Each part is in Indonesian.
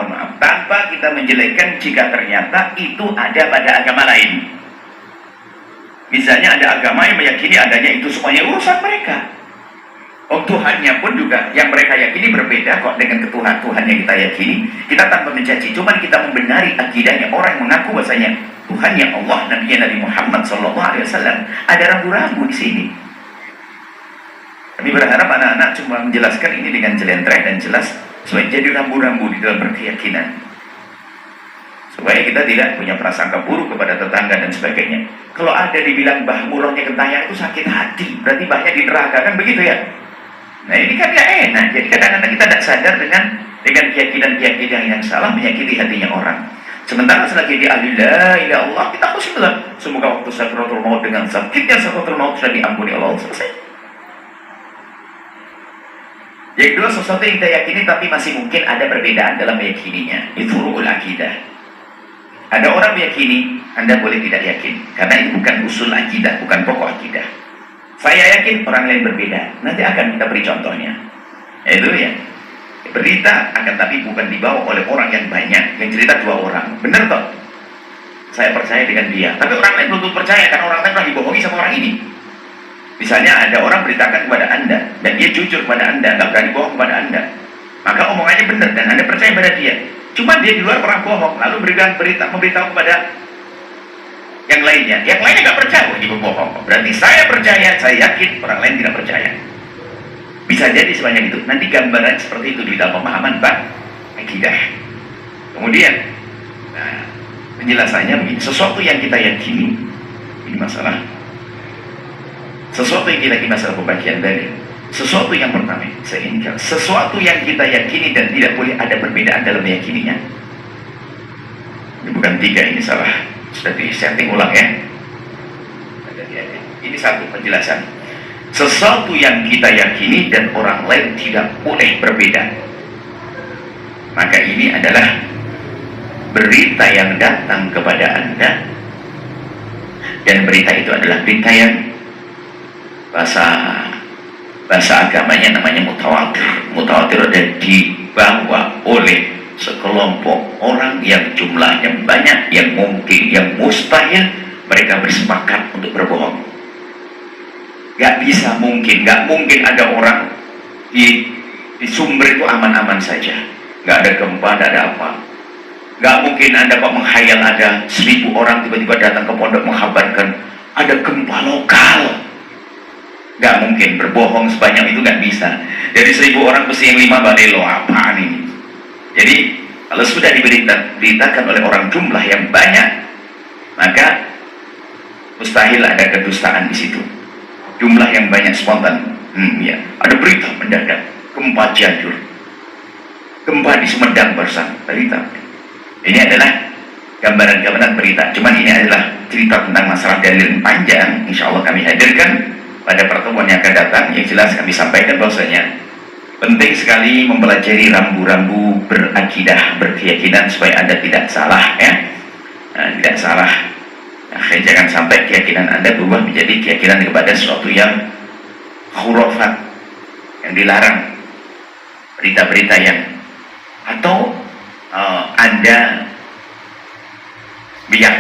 mohon maaf, tanpa kita menjelekkan jika ternyata itu ada pada agama lain. Misalnya ada agama yang meyakini adanya itu semuanya urusan mereka. Oh, Tuhannya pun juga yang mereka yakini berbeda kok dengan Tuhan yang kita yakini. Kita tanpa mencaci, cuman kita membenari akidahnya orang yang mengaku bahasanya Tuhan yang Allah, Nabi Muhammad SAW. Ada rambu-rambu di sini. Kami berharap anak-anak cuma menjelaskan ini dengan jelentreh dan jelas supaya jadi rambu-rambu di dalam berkeyakinan, supaya kita tidak punya prasangka buruk kepada tetangga dan sebagainya. Kalau ada dibilang bah murahnya gentayangan itu sakit hati, berarti bahnya di neraka, kan begitu ya. Nah ini kan gak enak. Jadi kadang-kadang kita tidak sadar dengan keyakinan-keyakinan yang salah menyakiti hatinya orang. Sementara selagi di ahli la ilaha illallah, kita khusnul. Semoga waktu sakaratul maut dengan sakitnya sakaratul maut sudah diampuni Allah, selesai. Yang kedua, sesuatu yang kita yakini tapi masih mungkin ada perbedaan dalam meyakininya. Itu furu'ul akidah. Ada orang meyakini, Anda boleh tidak yakin, karena itu bukan usul akidah, bukan pokok akidah. Saya yakin, orang lain berbeda. Nanti akan kita beri contohnya. Itu ya. Berita akan tapi bukan dibawa oleh orang yang banyak. Yang cerita 2 orang. Benar toh? Saya percaya dengan dia. Tapi orang lain belum percaya, karena orang lain pernah dibohongi sama orang ini. Misalnya ada orang beritakan kepada Anda, dan dia jujur kepada Anda, nggak berani bohong kepada Anda. Maka omongannya benar, dan Anda percaya pada dia. Cuma dia di luar pernah bohong, lalu memberitahu kepada yang lainnya. Yang lainnya nggak percaya, dia berbohong. Berarti saya percaya, saya yakin, orang lain tidak percaya. Bisa jadi sebanyak itu. Nanti gambaran seperti itu di dalam pemahaman akidah. Kemudian, penjelasannya begini. Sesuatu yang kita yakini, ini masalah. Sesuatu yang kita yakini masalah pembagian dalil. Sesuatu yang pertama, saya ingat, sesuatu yang kita yakini dan tidak boleh ada perbedaan dalam meyakininya. Ini bukan 3, ini salah. Sudah di-setting ulang ya. Ini satu penjelasan. Sesuatu yang kita yakini dan orang lain tidak boleh berbeda. Maka ini adalah berita yang datang kepada Anda. Dan berita itu adalah berita yang bahasa agamanya namanya mutawatir. Mutawatir adalah dibawa oleh sekelompok orang yang jumlahnya banyak, yang mungkin, yang mustahil mereka bersepakat untuk berbohong. Gak mungkin ada orang di sumber itu aman-aman saja, gak ada gempa, gak ada apa. Gak mungkin Anda kok menghayal ada 1000 orang tiba-tiba datang ke pondok menghabarkan ada gempa lokal. Gak mungkin, berbohong sebanyak itu gak bisa. Dari 1000 orang mesti yang 5 balelo, apaan ini? Jadi kalau sudah diberitakan oleh orang jumlah yang banyak, maka mustahil ada kedustaan di situ. Jumlah yang banyak spontan. Ya, ada berita mendadak, gempa Cianjur, gempa di Sumedang barusan, berita. Ini adalah gambaran-gambaran berita. Cuman ini adalah cerita tentang masalah dalil panjang. Insya Allah kami hadirkan pada pertemuan yang akan datang. Yang jelas kami sampaikan bahwasanya penting sekali mempelajari rambu-rambu berakidah, berkeyakinan supaya Anda tidak salah ya. Tidak salah. Jangan sampai keyakinan Anda berubah menjadi keyakinan kepada sesuatu yang khurafat, yang dilarang, berita-berita yang, atau Anda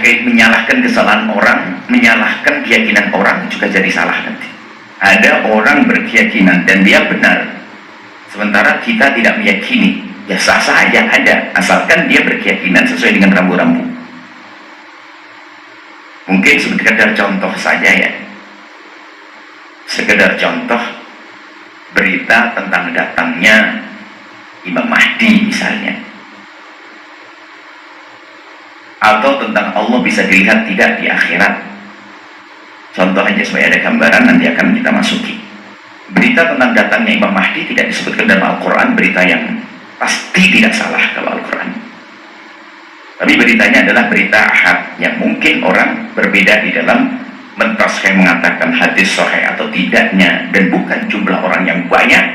menyalahkan kesalahan orang, menyalahkan keyakinan orang, juga jadi salah nanti. Ada orang berkeyakinan dan dia benar, sementara kita tidak meyakini, ya sah-sah aja ada, asalkan dia berkeyakinan sesuai dengan rambu-rambu. Mungkin sekedar contoh saja ya, sekedar contoh berita tentang datangnya Imam Mahdi misalnya, atau tentang Allah bisa dilihat tidak di akhirat. Contoh aja supaya ada gambaran, nanti akan kita masuki. Berita tentang datangnya Imam Mahdi tidak disebutkan dalam Al-Quran, berita yang pasti tidak salah kalau Al-Quran. Tapi beritanya adalah berita ahad yang mungkin orang berbeda di dalam mentaskan mengatakan hadis sahih atau tidaknya, dan bukan jumlah orang yang banyak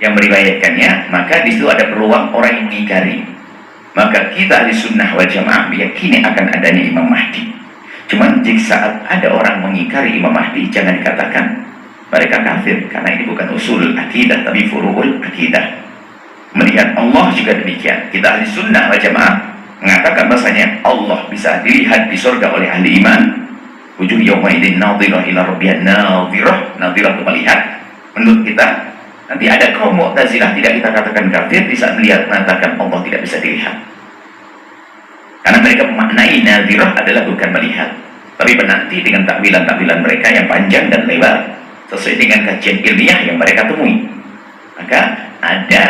yang meriwayatkannya, maka di situ ada peluang orang yang mengingkari. Maka kita ahli sunnah wal jamaah meyakini akan adanya Imam Mahdi. Cuman jika saat ada orang mengingkari Imam Mahdi, jangan dikatakan mereka kafir, karena ini bukan usul akidah tapi furu'ul akidah. Melihat Allah juga demikian. Kita ahli sunnah wal jamaah mengatakan bahasanya Allah bisa dilihat di surga oleh ahli iman. Wujuh yawmaidin nadhirah ila rabbiha nadhirah. Nadhirah itu melihat. Menurut kita nanti ada kaum Mu'tazilah tidak kita katakan kafir di saat melihat mengatakan Allah tidak bisa dilihat. Karena mereka memaknai nadhirah adalah bukan melihat, tapi menanti dengan takwilan-takwilan mereka yang panjang dan lebar sesuai dengan kajian ilmiah yang mereka temui. Maka ada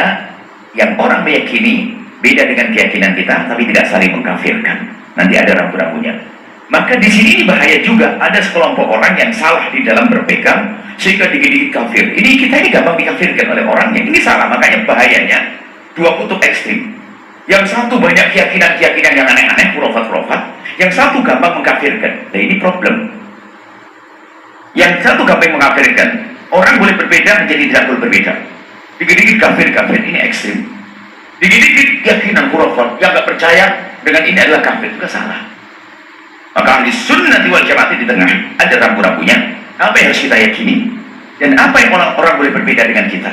yang orang meyakini beda dengan keyakinan kita, tapi tidak saling mengkafirkan. Nanti ada rambu-rambunya. Maka di sini bahaya juga, ada sekelompok orang yang salah di dalam berpegang sehingga dikit-dikit kafir. Kita ini gampang dikafirkan oleh orang yang ini salah. Makanya bahayanya dua kutub ekstrim. Yang satu banyak keyakinan-keyakinan yang aneh-aneh, khurafat-khurafat. Yang satu gampang mengkafirkan. Nah ini problem. Yang satu gampang mengkafirkan. Orang boleh berbeda menjadi tidak boleh berbeda. Dikit-dikit kafir-kafir, ini ekstrim. Dikit-dikit keyakinan khurafat yang gak percaya dengan ini adalah kafir, juga salah. Maka ahli sunnah wal jamaah di tengah ada rambu-rambunya. Apa yang harus kita yakini dan apa yang orang-orang boleh berbeda dengan kita.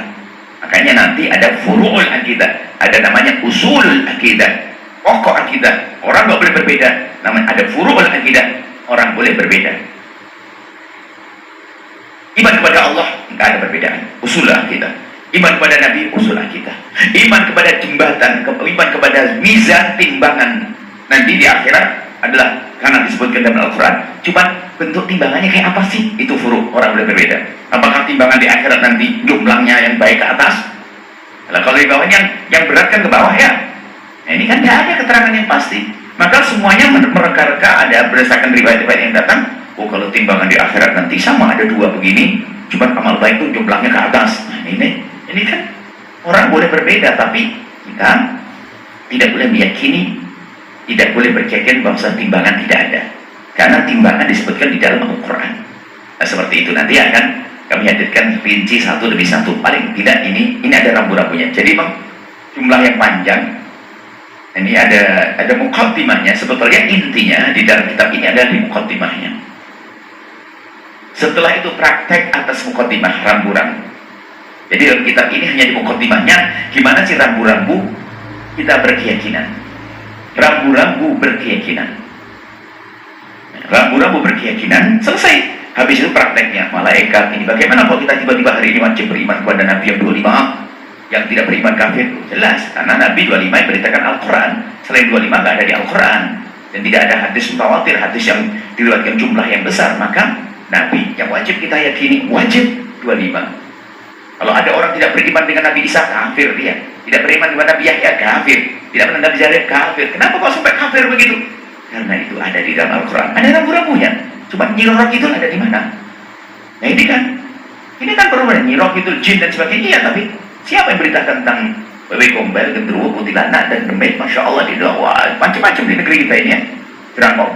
Makanya nanti ada furu'ul akidah, ada namanya usulul akidah, pokok akidah. Orang nggak boleh berbeda. Namanya ada furu'ul akidah, orang boleh berbeda. Iman kepada Allah nggak ada perbedaan, usul akidah. Iman kepada Nabi, usul akidah. Iman kepada jembatan, iman kepada mizan timbangan nanti di akhirat adalah karena disebutkan dalam Al-Quran. Cuma bentuk timbangannya kayak apa sih? Itu furu', orang boleh berbeda. Apakah timbangan di akhirat nanti jumlahnya yang baik ke atas? Nah, kalau di bawahnya yang berat kan ke bawah ya. Nah, ini kan tidak ada keterangan yang pasti. Maka semuanya mereka-reka ada berdasarkan riwayat-riwayat yang datang. Oh, kalau timbangan di akhirat nanti sama ada dua begini, cuma amal baik itu jumlahnya ke atas. Nah, ini kan orang boleh berbeda, tapi kita tidak boleh meyakini, tidak boleh berkeyakinan bahwa timbangan tidak ada. Karena timbangan disebutkan di dalam Al-Quran. Nah, seperti itu nanti akan kami hadirkan rinci satu demi satu. Paling tidak ini ada rambu-rambunya. Jadi memang jumlah yang panjang. Ini ada muqaddimahnya. Sebetulnya intinya di dalam kitab ini ada di muqaddimahnya. Setelah itu praktek atas muqaddimah rambu-rambu. Jadi dalam kitab ini hanya di muqaddimahnya gimana sih rambu-rambu kita berkeyakinan. Rambu-rambu berkeyakinan. Rambu-rambu berkeyakinan selesai. Habis itu prakteknya malaikat ini. Bagaimana kalau kita tiba-tiba hari ini wajib beriman kepada Nabi yang 25 yang tidak beriman kafir? Jelas, karena Nabi 25 yang beritakan Al-Quran. Selain 25 nggak ada di Al-Quran dan tidak ada hadis mutawatir, hadis yang diriwayatkan jumlah yang besar. Maka Nabi yang wajib kita yakini wajib 25. Kalau ada orang tidak beriman dengan Nabi Isa, kafir dia. Tidak beriman dengan Nabi Yahya, kafir. Tidak beriman dengan Nabi Zakaria, kafir. Kenapa kok sampai kafir begitu? Karena itu ada di dalam Al-Quran. Ada rambu-rambunya. Cuma nyirok itu ada di mana? Nah ini kan perubahan. Nyirok itu jin dan sebagainya. Ya, tapi siapa yang beritakan tentang wewe gombel, gendruwo, kuntilanak dan demit? Masya Allah di doa macam-macam di negeri kita ini ya. Jerangkong,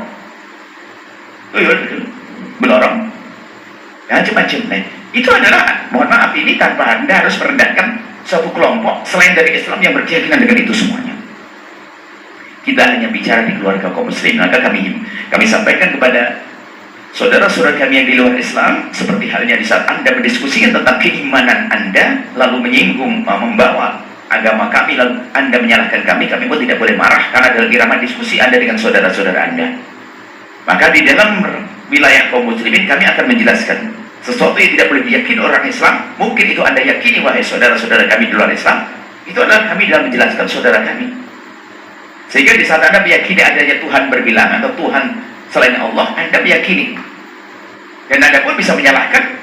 belorong, macam-macam. Nah, itu adalah, mohon maaf, ini tanpa Anda harus merendahkan suatu kelompok selain dari Islam yang berkeyakinan dengan itu semuanya. Kita hanya bicara di keluarga kaum muslim. Maka kami sampaikan kepada saudara-saudara kami yang di luar Islam, seperti halnya di saat Anda mendiskusikan tentang keimanan Anda, lalu menyinggung, membawa agama kami, lalu Anda menyalahkan kami pun tidak boleh marah, karena dalam irama diskusi Anda dengan saudara-saudara Anda. Maka di dalam wilayah kaum muslimin kami akan menjelaskan sesuatu yang tidak boleh diyakini orang Islam, mungkin itu Anda yakini, wahai saudara-saudara kami di luar Islam. Itu adalah kami dalam menjelaskan saudara kami. Sehingga di saat Anda meyakini adanya Tuhan berbilang atau Tuhan selain Allah, Anda meyakini. Dan Anda pun bisa menyalahkan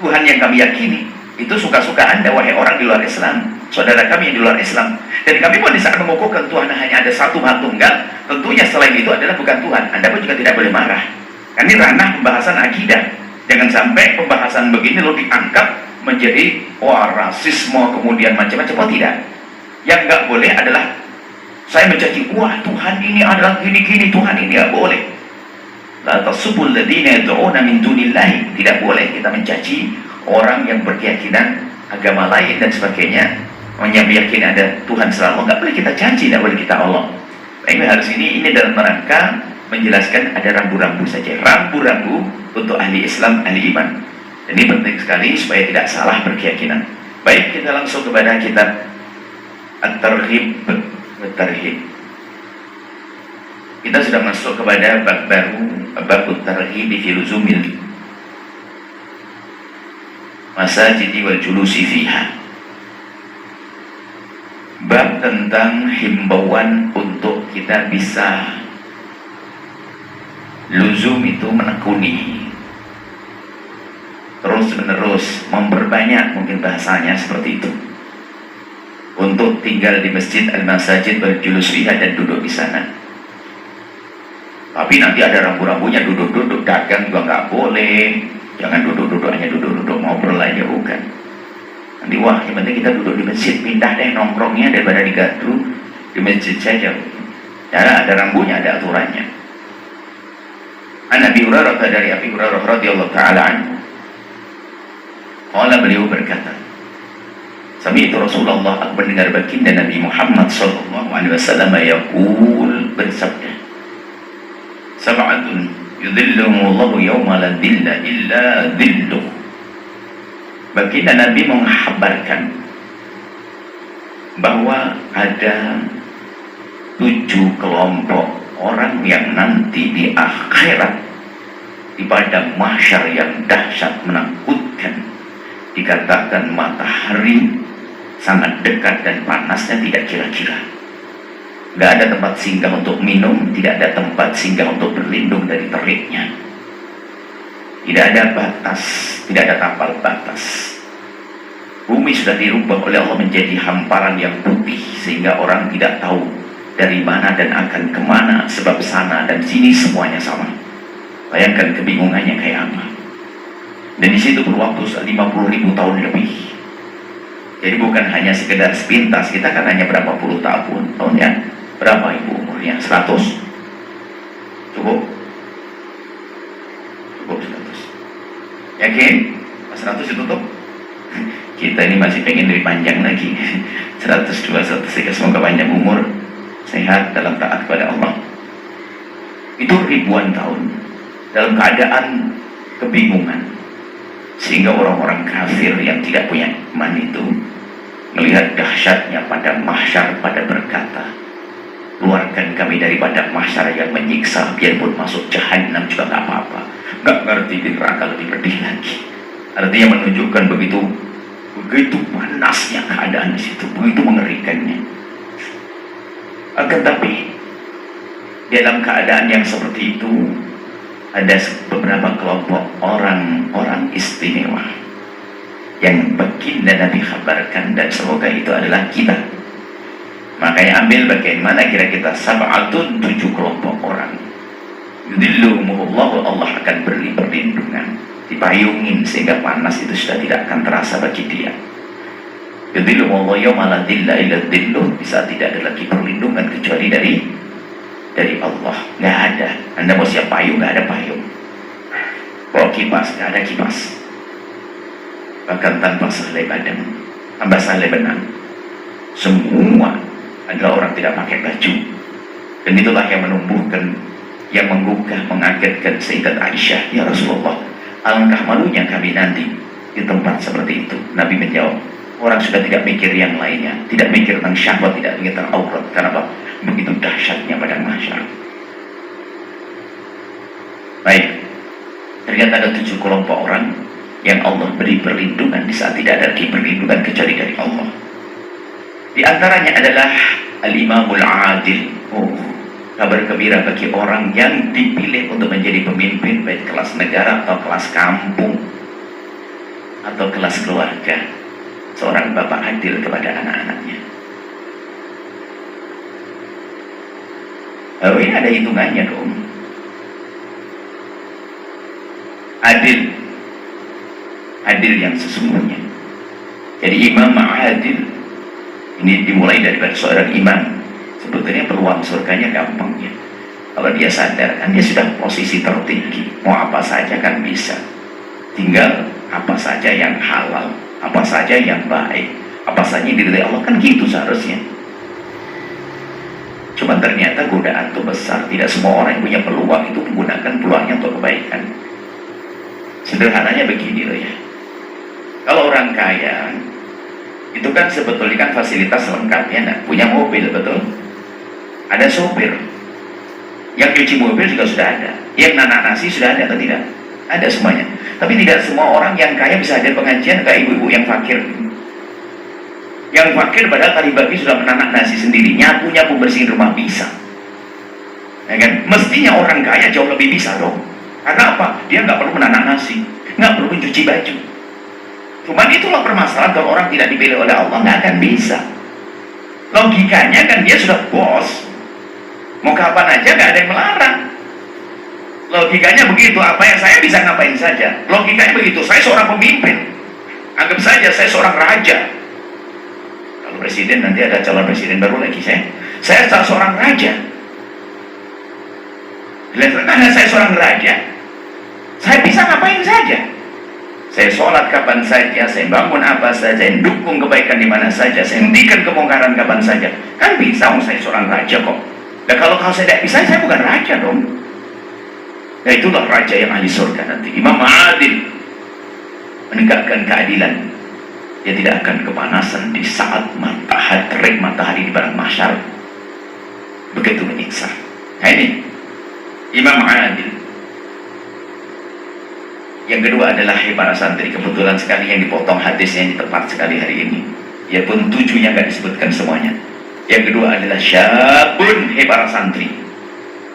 Tuhan yang kami yakini. Itu suka-suka Anda, wahai orang di luar Islam, saudara kami yang di luar Islam. Dan kami pun di saat mengukuhkan Tuhan hanya ada satu Maha Tunggal, tentunya selain itu adalah bukan Tuhan. Anda pun juga tidak boleh marah. Karena ini ranah pembahasan akidah. Jangan sampai pembahasan begini lalu diangkat menjadi rasisme kemudian macam-macam. Oh tidak. Yang nggak boleh adalah saya mencaci, wah Tuhan ini adalah gini-gini, Tuhan ini nggak boleh. La tasubul ladina yad'una min dunillahi. Tidak boleh kita mencaci orang yang berkeyakinan agama lain dan sebagainya, meyakini ada Tuhan selalu. Nggak boleh kita caci, tidak boleh kita Allah. Tapi harus ini dalam rangka menjelaskan ada rambu-rambu saja, rambu-rambu untuk ahli Islam, ahli iman. Dan ini penting sekali supaya tidak salah berkeyakinan. Baik, kita langsung kepada kitab At-Targhib wa Tarhib. Kita sudah masuk kepada bab baru, bab At-Targhib fi luzumil masajid wal julusi fiha. Bab tentang himbauan untuk kita bisa luzum, itu menekuni, terus menerus, memperbanyak, mungkin bahasanya seperti itu, untuk tinggal di masjid al-masajid wal julus fiha, dan duduk di sana. Tapi nanti ada rambu-rambunya, duduk-duduk, dagang juga nggak boleh. Jangan duduk-duduk, hanya duduk-duduk, ngobrol aja, bukan. Nanti wah, yang penting kita duduk di masjid, pindah deh nongkrongnya daripada di gardu, di masjid saja. Ya, ada rambunya, ada aturannya. An Abi Hurairah, dari Abi Hurairah radhiyallahu taala anhu, qala, beliau berkata, sami'tu Rasulullah, aku mendengar baginda Nabi Muhammad sallallahu alaihi wasallam yaqul, bersabda, sab'atun yudhilluhumullahu yawma la dhilla illa dhilluh. Baginda Nabi menghabarkan bahwa ada 7 kelompok orang yang nanti di akhirat, di padang mahsyar yang dahsyat menakutkan, dikatakan matahari sangat dekat dan panasnya tidak kira-kira. Tidak ada tempat singgah untuk minum, tidak ada tempat singgah untuk berlindung dari teriknya. Tidak ada batas, tidak ada tapal batas. Bumi sudah dirubah oleh Allah menjadi hamparan yang putih, sehingga orang tidak tahu dari mana dan akan kemana, sebab sana dan sini semuanya sama. Bayangkan kebingungannya kayak apa. Dan di situ berwaktu 50.000 tahun lebih. Jadi bukan hanya sekedar sepintas, kita kan hanya berapa puluh tahun ya. Berapa ibu umurnya? 100? Cukup? Cukup 100. Yakin? 100 ditutup? Kita ini masih pengen lebih panjang lagi. 102, 103, semoga panjang umur, sehat dalam taat kepada Allah. Itu ribuan tahun dalam keadaan kebingungan, sehingga orang-orang kafir yang tidak punya iman itu melihat dahsyatnya pada mahsyar, pada berkata, keluarkan kami daripada mahsyar yang menyiksa, biarpun masuk jahanam juga nggak apa-apa. Nggak ngerti di neraka lebih pedih lagi. Artinya menunjukkan begitu panasnya keadaan di situ, begitu mengerikannya. Akan tapi dalam keadaan yang seperti itu ada beberapa kelompok orang-orang istimewa yang baginda Nabi kabarkan, dan semoga itu adalah kita. Makanya ambil bagaimana kira kita sab'atun, 7 kelompok orang. Yudhilluhumullah, Allah akan beri perlindungan, dipayungin sehingga panas itu sudah tidak akan terasa bagi dia. Yudhilluhumullah yawma la dhilla illa dhilluh, bisa tidak ada lagi perlindungan kecuali dari Allah. Nggak ada. Anda mau siap payung, nggak ada payung. Bawa kipas, nggak ada kipas. Bahkan tanpa selai badan, tanpa selai benang, semua adalah orang tidak pakai baju. Dan itulah yang menumbuhkan, yang menggugah, mengagetkan Sayyidat Aisyah, ya Rasulullah, alangkah malunya kami nanti di tempat seperti itu. Nabi menjawab, orang sudah tidak mikir yang lainnya, tidak mikir tentang syahwat, tidak mikir tentang aurat. Karena apa? Begitu dahsyatnya pada mahsyar. Baik, ternyata ada 7 kelompok orang yang Allah beri perlindungan di saat tidak ada lagi perlindungan kecuali dari Allah. Di antaranya adalah Al-Imamul Adil. Kabar gembira bagi orang yang dipilih untuk menjadi pemimpin, baik kelas negara atau kelas kampung atau kelas keluarga. Seorang bapak adil kepada anak-anaknya. Oh, ini ada hitungannya dong. Adil yang sesungguhnya. Jadi imam adil ini dimulai dari seorang imam. Sebetulnya peluang surganya gampang ya. Kalau dia sadar, kan dia sudah posisi tertinggi, mau apa saja kan bisa. Tinggal apa saja yang halal, apa saja yang baik, apa saja yang diridhai Allah, kan gitu seharusnya. Cuma ternyata godaan itu besar. Tidak semua orang yang punya peluang itu menggunakan peluangnya untuk kebaikan. Sederhananya begini loh ya. Kalau orang kaya Itu kan sebetulnya kan fasilitas lengkapnya, nah, punya mobil, betul? Ada sopir, yang cuci mobil juga sudah ada, yang nanak nasi sudah ada atau tidak? Ada semuanya. Tapi tidak semua orang yang kaya bisa hadir pengajian kayak ibu-ibu yang fakir. Yang fakir padahal tadi pagi sudah menanak nasi sendiri, nyapu bersihin rumah bisa. Ya kan? Mestinya orang kaya jauh lebih bisa dong. Karena apa? Dia nggak perlu menanak nasi, nggak perlu mencuci baju. Cuman itulah permasalahan, kalau orang tidak dipilih oleh Allah nggak akan bisa. Logikanya kan dia sudah bos, mau kapan aja nggak ada yang melarang. Logikanya begitu, apa yang saya bisa ngapain saja. Logikanya begitu, saya seorang pemimpin. Anggap saja saya seorang raja. Kalau presiden nanti ada calon presiden baru lagi, saya seorang raja. Karena saya seorang raja, saya bisa ngapain saja. Saya sholat kapan saja, saya bangun apa saja, saya dukung kebaikan di mana saja, saya hentikan kemungkaran kapan saja. Kan bisa, saya seorang raja kok. Dan kalau saya tidak bisa, saya bukan raja dong. Nah, itulah raja yang ahli surga nanti. Imam adil, menegakkan keadilan. Dia tidak akan kepanasan di saat matahari, terik matahari di padang mahsyar. Begitu menyiksa. Nah ini Imam adil. Yang kedua adalah para santri, kebetulan sekali yang dipotong hadisnya yang tepat sekali hari ini. Ya pun 7-nya nggak disebutkan semuanya. Yang kedua adalah syabun, para santri.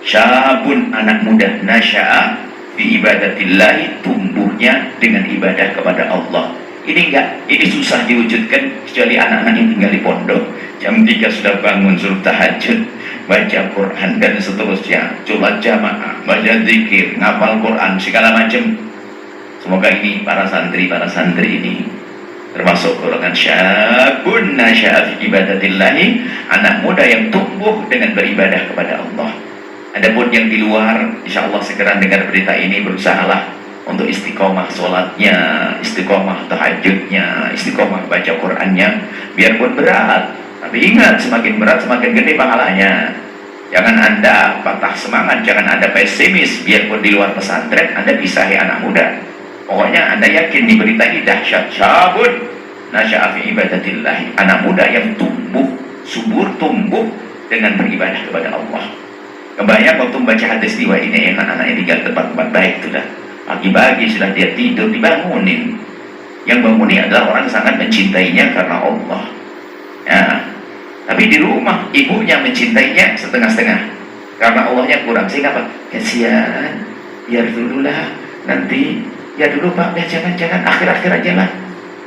Syabun, anak muda, nasya'a fi ibadatillahi, tumbuhnya dengan ibadah kepada Allah. Ini susah diwujudkan kecuali anak-anak yang tinggal di pondok. Jam 3 sudah bangun, suruh tahajud, baca Quran dan seterusnya, sholat jamaah, baca zikir, ngapal Quran, segala macam. Semoga ini para santri ini termasuk golongan syabun nasya'a fi ibadatillahi, anak muda yang tumbuh dengan beribadah kepada Allah. Adapun yang di luar, insya Allah segera dengar berita ini, berusahalah untuk istiqomah sholatnya, istiqomah tahajudnya, istiqomah baca Qurannya, biarpun berat. Tapi ingat, semakin berat semakin gede pahalanya. Jangan Anda patah semangat, jangan Anda pesimis. Biarpun di luar pesantren, Anda bisa, anak muda. Pokoknya Anda yakin di berita ini dahsyat. Syabun nasya'a fi ibadatillahi, anak muda yang tumbuh, subur, tumbuh dengan beribadah kepada Allah. Kebayang waktu membaca hadis riwayat ini, anak-anaknya tinggal tempat-tempat baik sudah. Pagi-pagi sudah dia tidur, dibangunin. Yang bangunin adalah orang sangat mencintainya karena Allah. Ya. Tapi di rumah ibunya mencintainya setengah-setengah karena Allahnya kurang. Sehingga apa? Kasihan, biar dululah, nanti ya dulu Pak, ya jangan akhir-akhir aja lah.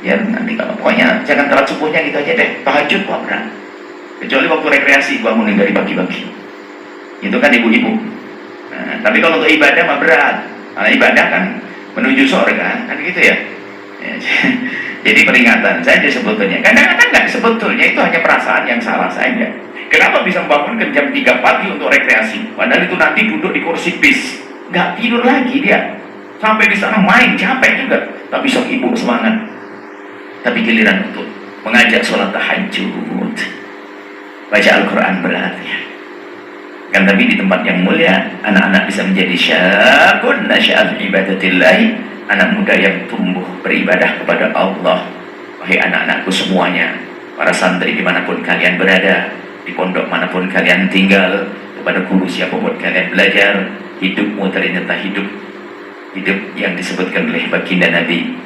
Ya nanti kalau pokoknya jangan telat subuhnya gitu aja deh. Tahajud kok berat. Kecuali waktu rekreasi bangunin dari pagi-pagi. Itu kan ibu-ibu. Nah, tapi kalau untuk ibadah mah berat. Karena ibadah kan menuju surga, kan gitu ya. Jadi peringatan saja sebetulnya. Kadang-kadang nggak, sebetulnya itu hanya perasaan yang salah saja. Kenapa bisa membangunkan jam 3 pagi untuk rekreasi? Padahal itu nanti duduk di kursi bis, nggak tidur lagi dia. Sampai di sana main, capek juga. Tapi sok ibu semangat. Tapi giliran untuk mengajak sholat tahajud, baca Al-Quran berat ya. Kan tapi di tempat yang mulia, anak-anak bisa menjadi syabun nasya'a fi ibadatillahi, anak muda yang tumbuh beribadah kepada Allah. Wahai anak-anakku semuanya, para santri dimanapun kalian berada, di pondok manapun kalian tinggal, kepada guru siapapun kalian belajar, hidupmu ternyata hidup yang disebutkan oleh baginda Nabi,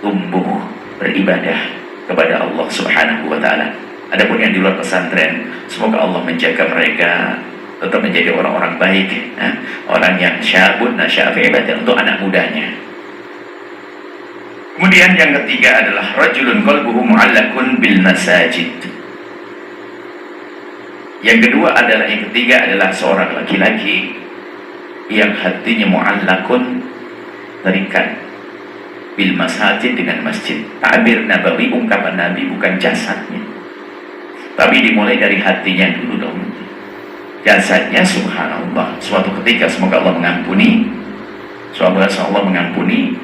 tumbuh beribadah kepada Allah Subhanahu wa ta'ala. Adapun yang di luar pesantren, semoga Allah menjaga mereka tetap menjadi orang-orang baik, orang yang syabun nasya'a fi ibadah, untuk anak mudanya. Kemudian yang ketiga adalah rajulun qalbuhu mu'allakun bil masajid. Yang kedua adalah, yang ketiga adalah seorang laki-laki yang hatinya mu'allakun, terikat bil masajid, dengan masjid. Ta'bir Nabawi, ungkapan Nabi, bukan jasadnya, tapi dimulai dari hatinya dulu dong. Jasadnya subhanallah, suatu ketika semoga Allah mengampuni, semoga Allah mengampuni,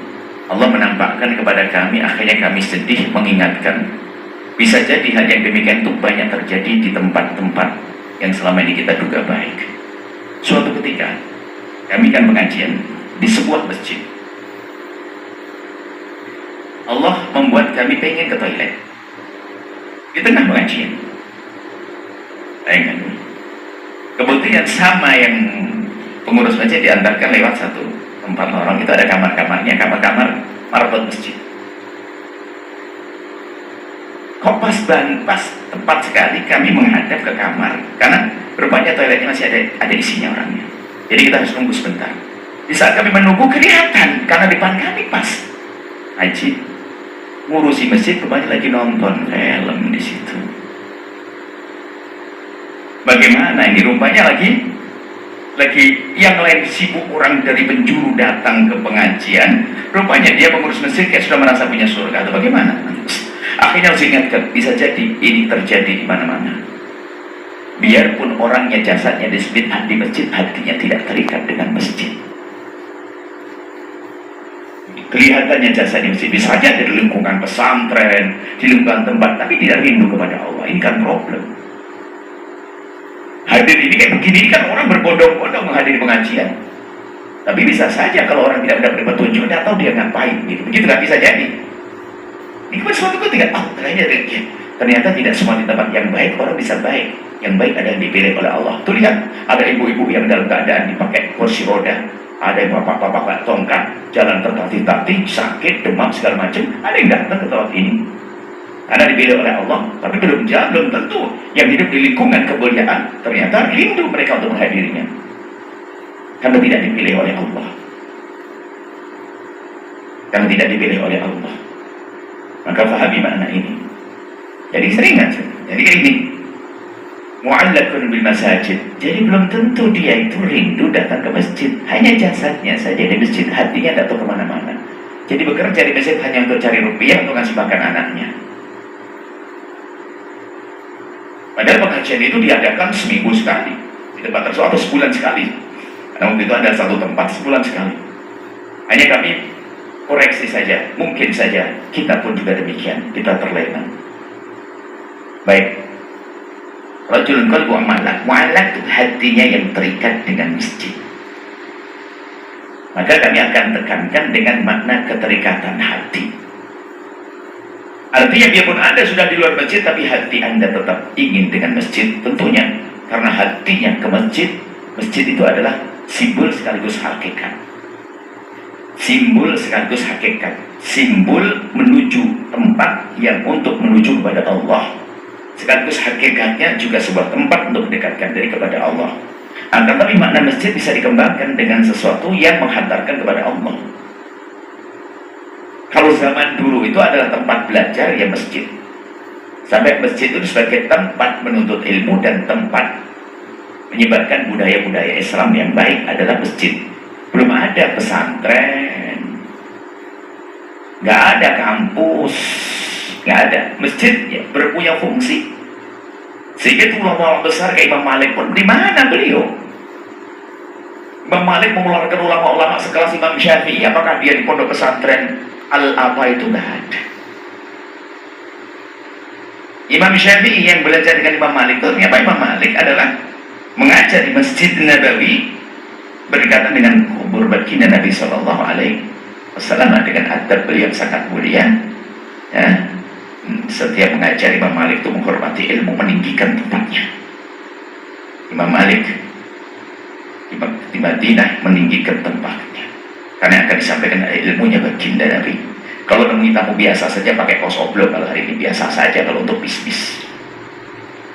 Allah menampakkan kepada kami, akhirnya kami sedih mengingatkan. Bisa jadi hal yang demikian itu banyak terjadi di tempat-tempat yang selama ini kita duga baik. Suatu ketika kami kan pengajian di sebuah masjid, Allah membuat kami pengen ke toilet. di tengah pengajian. Bayangkan. Kebetulan sama yang pengurus masjid diantarkan lewat satu tempat lorong, itu ada kamar-kamarnya, kamar-kamar marbot masjid. Kok pas tepat sekali kami menghadap ke kamar, karena rupanya toiletnya masih ada isinya orangnya. Jadi kita harus nunggu sebentar. Di saat kami menunggu kelihatan, karena depan kami pas haji ngurusi masjid, rupanya lagi nonton film di situ. Bagaimana ini? Rupanya lagi yang lain sibuk, orang dari penjuru datang ke pengajian, rupanya dia pengurus masjid kayak sudah merasa punya surga atau bagaimana. Akhirnya harus ingatkan, bisa jadi ini terjadi di mana-mana. Biarpun orangnya jasadnya di masjid, hatinya tidak terikat dengan masjid. Kelihatannya jasadnya masjid, bisa saja di lingkungan pesantren, di lingkungan tempat, tapi tidak rindu kepada Allah. Ini kan problem. Hadir ini kayak begini, ini kan orang berbondong-bondong menghadiri pengajian. Tapi bisa saja kalau orang tidak mendapat petunjuk, tidak tahu dia ngapain. Begitu nggak bisa jadi. Ini kan suatu ketika, ternyata tidak semua di tempat yang baik orang bisa baik. Yang baik ada yang dipilih oleh Allah. Tuh lihat, ada ibu-ibu yang dalam keadaan dipakai kursi roda, ada yang bapak-bapak tongkat, jalan tertatih-tatih, sakit, demam segala macam. Ada yang datang ke tempat ini karena dipilih oleh Allah, tapi belum tentu yang hidup di lingkungan kemuliaan ternyata rindu mereka untuk menghadirinya, karena tidak dipilih oleh Allah. Karena tidak dipilih oleh Allah, maka pahami makna ini. Jadi sering aja. Jadi ini mu'allakun bil masajid. Jadi belum tentu dia itu rindu datang ke masjid, hanya jasadnya saja di masjid, hatinya tidak tahu kemana-mana. Jadi bekerja di masjid hanya untuk cari rupiah untuk ngasih makan anaknya. Padahal pengajian itu diadakan seminggu sekali di tempat tersebut, atau sebulan sekali. Karena waktu itu ada satu tempat sebulan sekali. Hanya kami koreksi saja, mungkin saja kita pun juga demikian, kita terlena. Baik, rajulun qalbu mu'allaq itu hatinya yang terikat dengan masjid. Maka kami akan tekankan dengan makna keterikatan hati. Artinya biarpun Anda sudah di luar masjid, tapi hati Anda tetap ingin dengan masjid, tentunya karena hatinya ke masjid. Masjid itu adalah simbol sekaligus hakikat. Simbol sekaligus hakikat. Simbol menuju tempat yang untuk menuju kepada Allah. Sekaligus hakikatnya juga sebuah tempat untuk mendekatkan diri kepada Allah. Akan tapi makna masjid bisa dikembangkan dengan sesuatu yang menghantarkan kepada Allah. Kalau zaman dulu itu adalah tempat belajar, ya masjid. Sampai masjid itu sebagai tempat menuntut ilmu dan tempat menyebarkan budaya-budaya Islam yang baik adalah masjid. Belum ada pesantren, nggak ada kampus, nggak ada. Masjid ya, berpunya fungsi. Sehingga itu ulama besar kayak Imam Malik pun, di mana beliau? Imam Malik mengeluarkan ulama-ulama sekelas Imam Syafi'i, apakah dia di pondok pesantren Al-apa itu nggak ada. Imam Syafi'i yang belajar dengan Imam Malik itu, ternyata Imam Malik adalah mengajar di Masjid Nabawi berdekatan dengan kubur baginda Nabi Sallallahu Alaihi Wasallam dengan adab beliau yang sangat mulia. Ya, setiap mengajar Imam Malik itu menghormati ilmu, meninggikan tempatnya. Imam Malik di Madinah meninggikan tempatnya, karena akan disampaikan ilmunya baginda Nabi. Kalau nemui tamu biasa saja pakai kaos oblong, kalau hari ini biasa saja, kalau untuk bisnis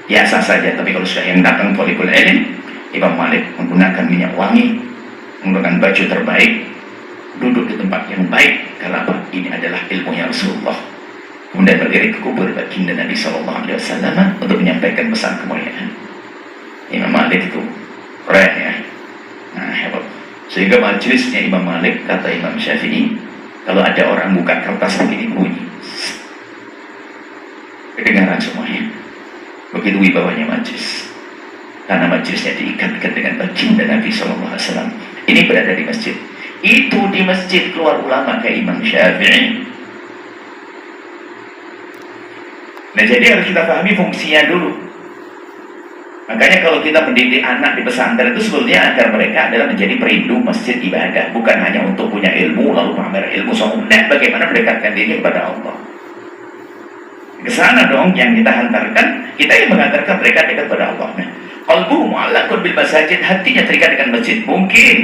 biasa saja. Tapi kalau sudah yang datang thalibul ilm, Imam Malik menggunakan minyak wangi, menggunakan baju terbaik, duduk di tempat yang baik. Karena apa? Ini adalah ilmunya Rasulullah. Kemudian berdiri ke kubur baginda Nabi Sallallahu Alaihi Wasallam untuk menyampaikan pesan kemuliaan. Imam Malik itu keren ya. Nah, hebat. Sehingga majelisnya Imam Malik, kata Imam Syafi'i, kalau ada orang buka kertas begini bunyi, kedengaran semuanya. Begitu wibawanya majelis, karena majelisnya diikatkan dengan baginda Nabi SAW. Ini berada di masjid. Itu di masjid keluar ulama kayak Imam Syafi'i. Nah, jadi harus kita pahami fungsinya dulu. Makanya kalau kita mendidik anak di pesantren itu sebetulnya agar mereka adalah menjadi perindu masjid ibadah, bukan hanya untuk punya ilmu lalu pamer ilmu sombong. Bagaimana mendekatkan diri kepada Allah. Ke sana dong yang kita hantarkan, kita yang mengantarkan mereka dekat pada Allah. Qalbuhu mu'allaqun bil masajid, hatinya terikat dengan masjid. Mungkin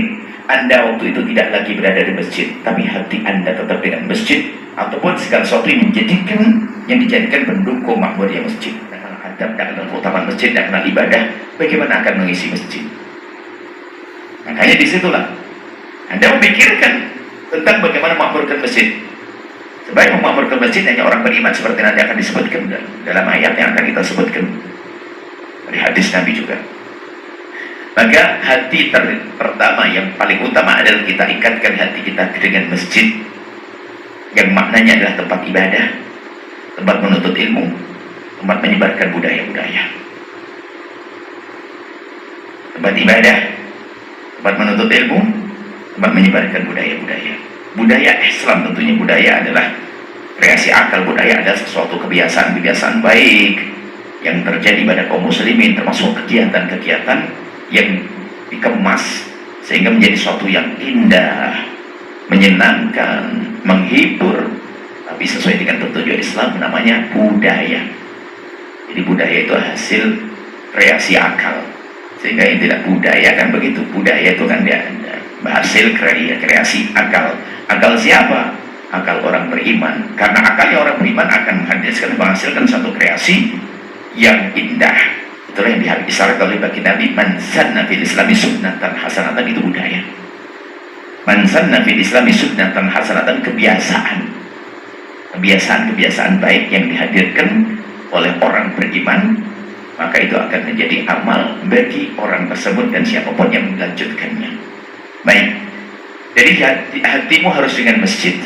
Anda waktu itu tidak lagi berada di masjid, tapi hati Anda tetap dengan masjid, ataupun segala sesuatu yang dijadikan pendukung makmurnya masjid. Karena adab dan keutamaan masjid dan kenal ibadah, bagaimana akan mengisi masjid? Makanya disitulah Anda memikirkan tentang bagaimana memakmurkan masjid. Sebaik memakmurkan masjid hanya orang beriman, seperti nanti akan disebutkan dalam ayat yang akan kita sebutkan dari hadis Nabi juga. Maka hati pertama yang paling utama adalah kita ikatkan hati kita dengan masjid, yang maknanya adalah tempat ibadah, tempat menuntut ilmu, tempat menyebarkan budaya-budaya. Tempat ibadah, tempat menuntut ilmu, tempat menyebarkan budaya-budaya. Budaya Islam tentunya, budaya adalah kreasi akal. Budaya adalah sesuatu kebiasaan-kebiasaan baik yang terjadi pada kaum muslimin, termasuk kegiatan-kegiatan yang dikemas sehingga menjadi sesuatu yang indah, menyenangkan, menghibur, tapi sesuai dengan petunjuk Islam namanya budaya. Jadi budaya itu hasil kreasi akal, sehingga yang tidak budaya kan begitu. Budaya itu kan dia hasil kreasi akal. Akal siapa? Akal orang beriman. Karena akalnya orang beriman akan menghasilkan satu kreasi yang indah. Itulah yang disyaratkan oleh bagi Nabi, man sanna fil islami sunnatan hasanatan, itu budaya. Man sanna fil islami sunnatan hasanatan, kebiasaan baik yang dihadirkan oleh orang beriman, maka itu akan menjadi amal bagi orang tersebut dan siapapun yang melanjutkannya. Baik. Jadi hatimu harus dengan masjid.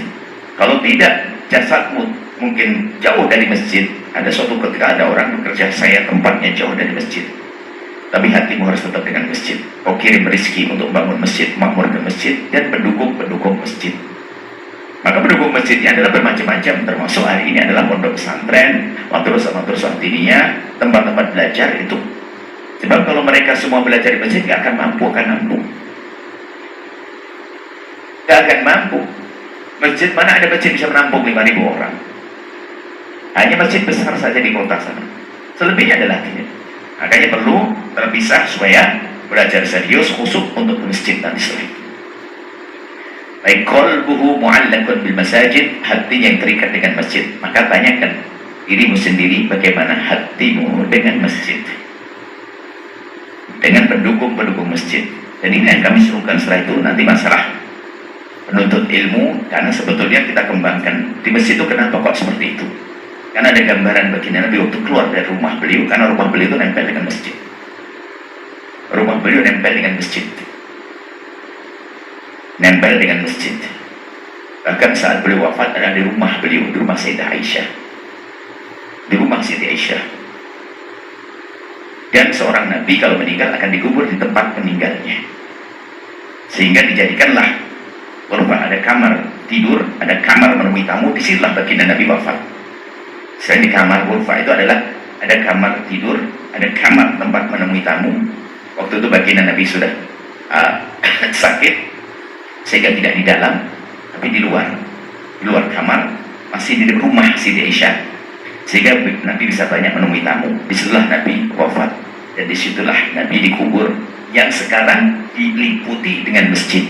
Kalau tidak, jasadmu mungkin jauh dari masjid. Ada suatu ketika ada orang bekerja, saya tempatnya jauh dari masjid, tapi hatimu harus tetap dengan masjid. Kau kirim rezeki untuk bangun masjid, makmur ke masjid, dan pendukung masjid. Maka pendukung masjidnya adalah bermacam-macam, termasuk hari ini adalah pondok pesantren, madrasah diniyah, tempat-tempat belajar itu. Sebab kalau mereka semua belajar di masjid, gak akan mampu. Masjid, mana ada masjid bisa menampung 5.000 orang? Hanya masjid besar saja di kota sana. Selebihnya adalah tidak. Makanya perlu terpisah supaya belajar serius, khusus untuk masjid nanti setelah itu. Baik, qalbuhu mu'allaqun bil masajid, hatinya yang terikat dengan masjid. Maka tanyakan dirimu sendiri, bagaimana hatimu dengan masjid, dengan pendukung masjid. Dan ini yang kami serukan setelah itu nanti masalah menuntut ilmu, karena sebetulnya kita kembangkan di masjid itu. Kenapa kok seperti itu? Karena ada gambaran baginda Nabi waktu keluar dari rumah beliau, karena rumah beliau itu nempel dengan masjid. Rumah beliau nempel dengan masjid. Bahkan saat beliau wafat ada di rumah beliau, di rumah Sayyidah Aisyah. Dan seorang Nabi kalau meninggal akan dikubur di tempat meninggalnya, sehingga dijadikanlah ada kamar tidur, ada kamar menemui tamu. Disitulah baginda Nabi wafat. Selain di kamar ghurfa itu adalah ada kamar tidur, ada kamar tempat menemui tamu. Waktu itu baginda Nabi sudah sakit, sehingga tidak di dalam, tapi di luar kamar, masih di rumah Siti Aisyah, sehingga Nabi bisa banyak menemui tamu. Disitulah Nabi wafat, dan disitulah Nabi dikubur, yang sekarang diliputi dengan masjid.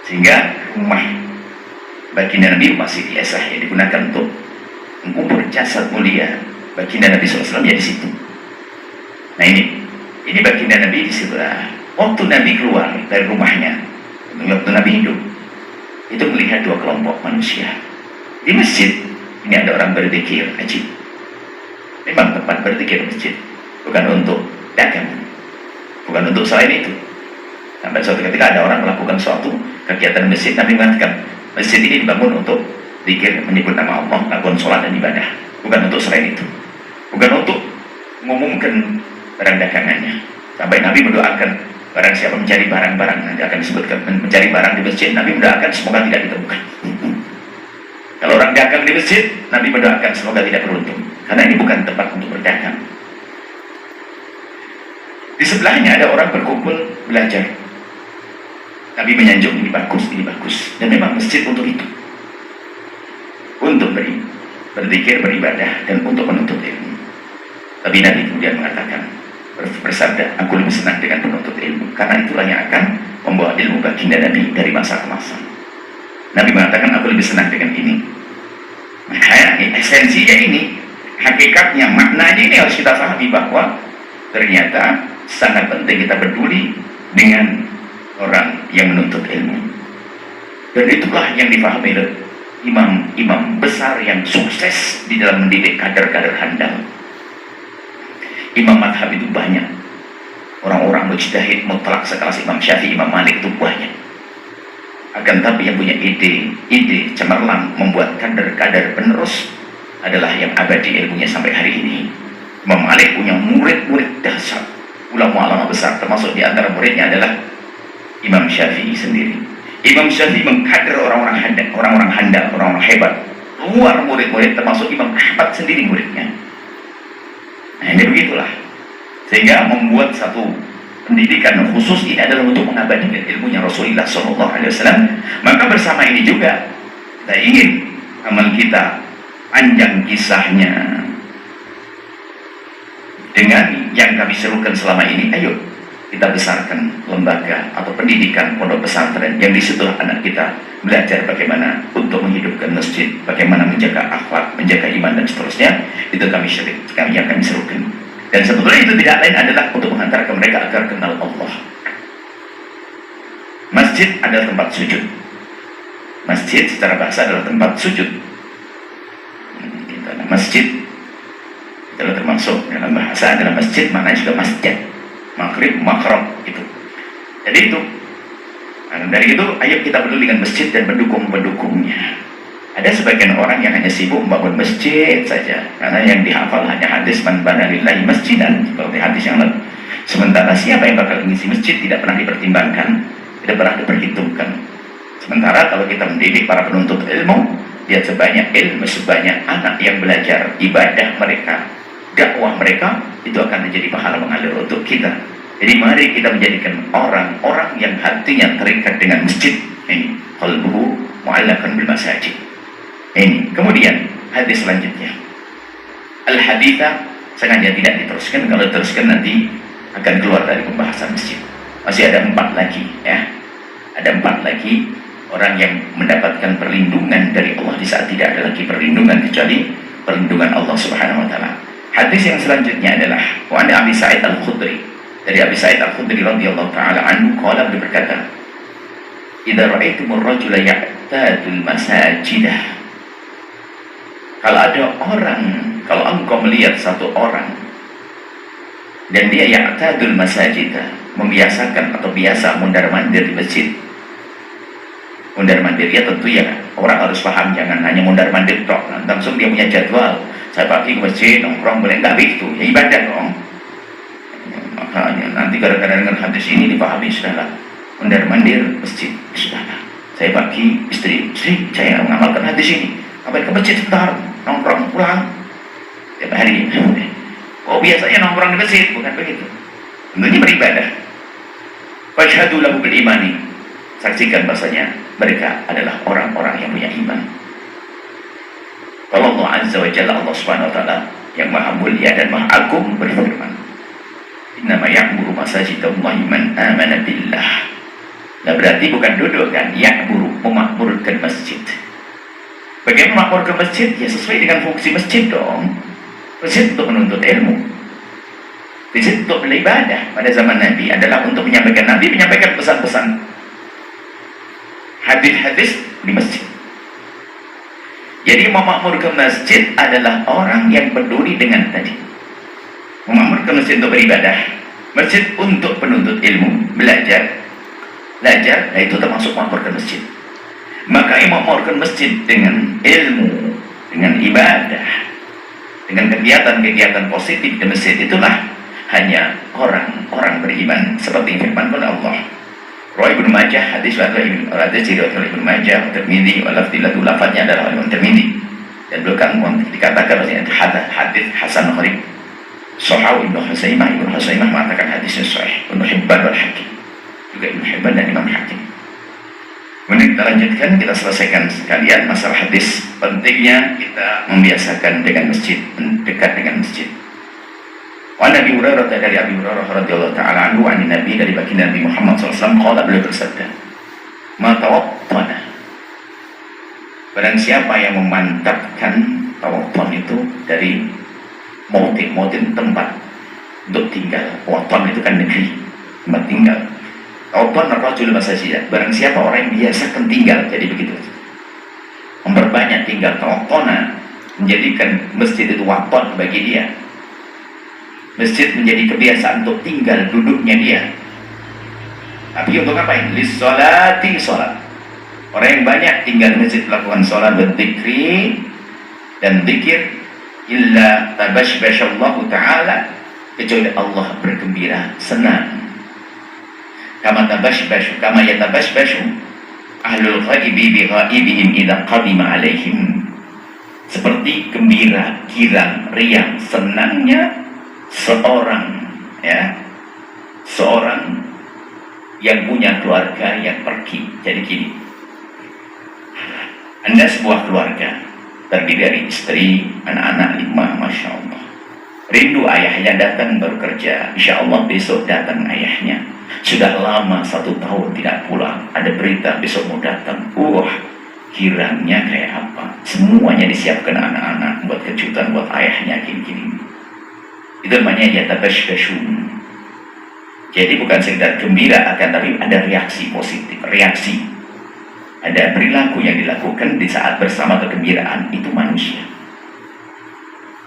Sehingga rumah baginda Nabi, rumah Siti Aisyah, yang digunakan untuk mengubur jasad mulia baginda Nabi SAW, ya di situ. Nah ini baginda Nabi di situ. Waktu Nabi keluar dari rumahnya, waktu Nabi hidup, itu melihat dua kelompok manusia di masjid. Ini ada orang berzikir, ajib. Memang tempat berzikir masjid, bukan untuk dagang, bukan untuk selain itu. Sampai suatu ketika ada orang melakukan suatu kegiatan masjid, Nabi mengatakan masjid ini dibangun untuk zikir, menyebut nama Allah, melakukan sholat dan ibadah, bukan untuk selain itu, bukan untuk mengumumkan barang dagangannya. Sampai Nabi mendoakan barang siapa mencari barang-barang, nanti akan disebutkan mencari barang di masjid, Nabi mendoakan semoga tidak ditemukan. Kalau orang dagang di masjid, Nabi mendoakan semoga tidak beruntung, karena ini bukan tempat untuk berdagang. Di sebelahnya ada orang berkumpul belajar. Nabi menyanjung, ini bagus, dan memang masjid untuk itu, untuk beri. berzikir, beribadah, dan untuk menuntut ilmu. Tapi Nabi kemudian mengatakan, bersabda, aku lebih senang dengan penuntut ilmu, karena itulah yang akan membawa ilmu baginda Nabi dari masa ke masa. Nabi mengatakan, aku lebih senang dengan ini. Maka esensinya ini, hakikatnya, maknanya ini harus kita pahami bahwa ternyata sangat penting kita peduli dengan orang yang menuntut ilmu. Dan itulah yang dipahami oleh imam-imam besar yang sukses di dalam mendidik kader-kader handal. Imam madhab itu banyak. Orang-orang mujtahid mutlak sekelas Imam Syafi'i, Imam Malik itu banyak. Akan tapi yang punya ide cemerlang membuat kader-kader penerus adalah yang abadi ilmunya sampai hari ini. Imam Malik punya murid-murid dahsyat, ulama-ulama besar, termasuk di antara muridnya adalah Imam Syafi'i sendiri. Imam Syafi'i mengkader orang-orang handal, orang-orang hebat, luar murid-murid, termasuk Imam Ahmad sendiri muridnya. Nah, ini begitulah, sehingga membuat satu pendidikan khusus ini adalah untuk mengabadikan ilmunya Rasulullah SAW. Maka bersama ini juga kita ingin amal kita panjang kisahnya dengan yang kami serukan selama ini. Ayo kita besarkan lembaga atau pendidikan pondok pesantren yang disitulah anak kita belajar bagaimana untuk menghidupkan masjid, bagaimana menjaga akhlak, menjaga iman dan seterusnya. Itu kami serukan. Dan sebetulnya itu tidak lain adalah untuk mengantarkan mereka agar kenal Allah. Masjid adalah tempat sujud. Masjid secara bahasa adalah tempat sujud. Masjid adalah termasuk dalam bahasa adalah masjid, maknanya juga masjid, maghrib, makhrab itu. Jadi itu. Nah, dari itu, ayo kita peduli dengan masjid dan pendukung-pendukungnya. Ada sebagian orang yang hanya sibuk membangun masjid saja, karena yang dihafal hanya hadis man bana lillahi masjidan, seperti hadis yang lalu. Sementara siapa yang bakal mengisi masjid tidak pernah dipertimbangkan, tidak pernah diperhitungkan. Sementara kalau kita mendidik para penuntut ilmu, lihat sebanyak ilmu, sebanyak anak yang belajar, ibadah mereka, dakwah mereka, itu akan menjadi pahala mengalir untuk kita. Jadi mari kita menjadikan orang-orang yang hatinya terikat dengan masjid. Ini qalbuhu mu'allaqan bil masajid. Ini. Kemudian hadis selanjutnya. Al-haditha sengaja tidak diteruskan, kalau diteruskan nanti akan keluar dari pembahasan masjid. Masih ada 4 lagi ya. Ada 4 lagi orang yang mendapatkan perlindungan dari Allah di saat tidak ada lagi perlindungan kecuali perlindungan Allah Subhanahu wa taala. Hadis yang selanjutnya adalah wa an Abi Sa'id Al-Khudri. Dari Abi Sa'id Al-Khudri radhiyallahu taala anhu qala, beliau berkata, "Idza ra'aitumur rajula ya'tadul masajidah." Kalau engkau melihat satu orang dan dia ya'tadul masajidah, membiasakan atau biasa mundar-mandir di masjid. Mundar-mandir ya tentu ya orang harus paham, jangan hanya mundar-mandir tok. Langsung dia punya jadwal, saya pagi ke masjid nongkrong, boleh nggak begitu? Ya ibadah dong. Makanya nanti gara-gara dengan hadis ini dipahami sudahlah, mundar-mandir masjid sudahlah. Saya pagi istri saya mengamalkan hadis ini, ngapain ke masjid sebentar, nongkrong pulang tiap hari. Oh biasanya nongkrong di masjid, bukan begitu. Tentunya beribadah. Fashhadu lahu bil imani, saksikan bahasanya mereka adalah orang-orang yang punya iman. Kalau Allah Azza wa Jalla, Allah Subhanahu wa taala yang maha mulia dan maha agung berfirman, "Innama ya'muru masajidallahi man amana billah." Nah berarti bukan duduk kan, ya'muru, memakmurkan masjid. Bagaimana memakmurkan masjid? Ya sesuai dengan fungsi masjid dong. Masjid untuk menuntut ilmu, masjid untuk beribadah. Pada zaman Nabi adalah untuk menyampaikan, Nabi menyampaikan pesan-pesan, hadis-hadis di masjid. Jadi memakmurkan masjid adalah orang yang peduli dengan tadi. Memakmurkan masjid untuk beribadah, masjid untuk penuntut ilmu, belajar, nah itu termasuk memakmurkan masjid. Maka yang memakmurkan masjid dengan ilmu, dengan ibadah, dengan kegiatan-kegiatan positif di masjid, itulah hanya orang-orang beriman seperti firman Allah. Rawi Ibnu Majah, hadis diriwayatkan oleh Ibnu Majah, Tirmidzi, walafdilatu lafadznya adalah oleh Tirmidzi, dan beliau dikatakan bahwa hadis hasan gharib. Sahih Ibnu Huzaimah mengatakan hadisnya sahih. Ibnu Hibban wal Hakim, juga Ibnu Hibban dan Imam Hakim. Kemudian kita lanjutkan, kita selesaikan sekalian masalah hadis. Pentingnya kita membiasakan dengan masjid, mendekat dengan masjid. Wa Nabi Hurairah, dari Abi Hurairah radhiyallahu taala anhu, an Nabi, dari baginda Nabi Muhammad SAW, qala, beliau bersabda, ma tawattana, barang siapa yang memantapkan, tawattan itu dari mautin tempat untuk tinggal. Tawattan itu kan negeri, tempat tinggal. Tawattan ar-rajul masajid, barang siapa orang yang biasakan tinggal, jadi begitu, memperbanyak tinggal. Tawattana, menjadikan masjid itu waton bagi dia. Masjid menjadi kebiasaan untuk tinggal, duduknya dia. Tapi untuk apa ini? Lissolati, sholat. Orang yang banyak tinggal di masjid melakukan sholat, berzikri dan zikir, illa tabashbashallahu ta'ala, kecuali Allah bergembira, senang. Kama tabashbashu, kama yatabashbashu ahlul ghaibi bi ghaibihim idza qadima alaihim. Seperti gembira, girang, riang, senangnya seorang yang punya keluarga yang pergi. Jadi gini, Anda sebuah keluarga terdiri dari istri, anak-anak 5, masya Allah. Rindu ayahnya datang baru kerja, insya Allah besok datang ayahnya. Sudah lama 1 tahun tidak pulang, ada berita besok mau datang. Girangnya kayak apa? Semuanya disiapkan anak-anak buat kejutan buat ayahnya, gini-gini. Itu namanya yatabashbashun. Jadi bukan sekedar gembira, akan tapi ada reaksi positif, reaksi. Ada perilaku yang dilakukan di saat bersama kegembiraan, itu manusia.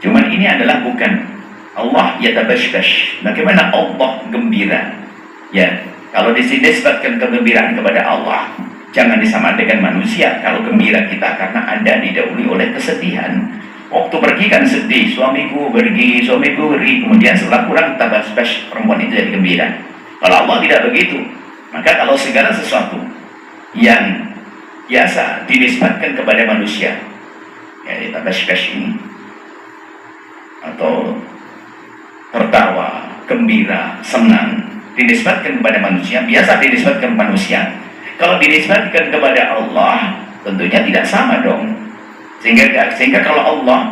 Cuman ini adalah bukan Allah yatabashbash. Bagaimana Allah gembira? Ya, kalau dinisbatkan kegembiraan kepada Allah, jangan disamakan dengan manusia. Kalau gembira kita karena Anda didahului oleh kesedihan. Waktu pergi kan sedih, suamiku pergi, kemudian setelah kurang tabashbash, perempuan itu jadi gembira. Kalau Allah tidak begitu, maka kalau segala sesuatu yang biasa dinisbatkan kepada manusia, ya tabashbash ini, atau tertawa, gembira, senang, dinisbatkan kepada manusia, biasa dinisbatkan kepada manusia. Kalau dinisbatkan kepada Allah, tentunya tidak sama dong. Sehingga kalau Allah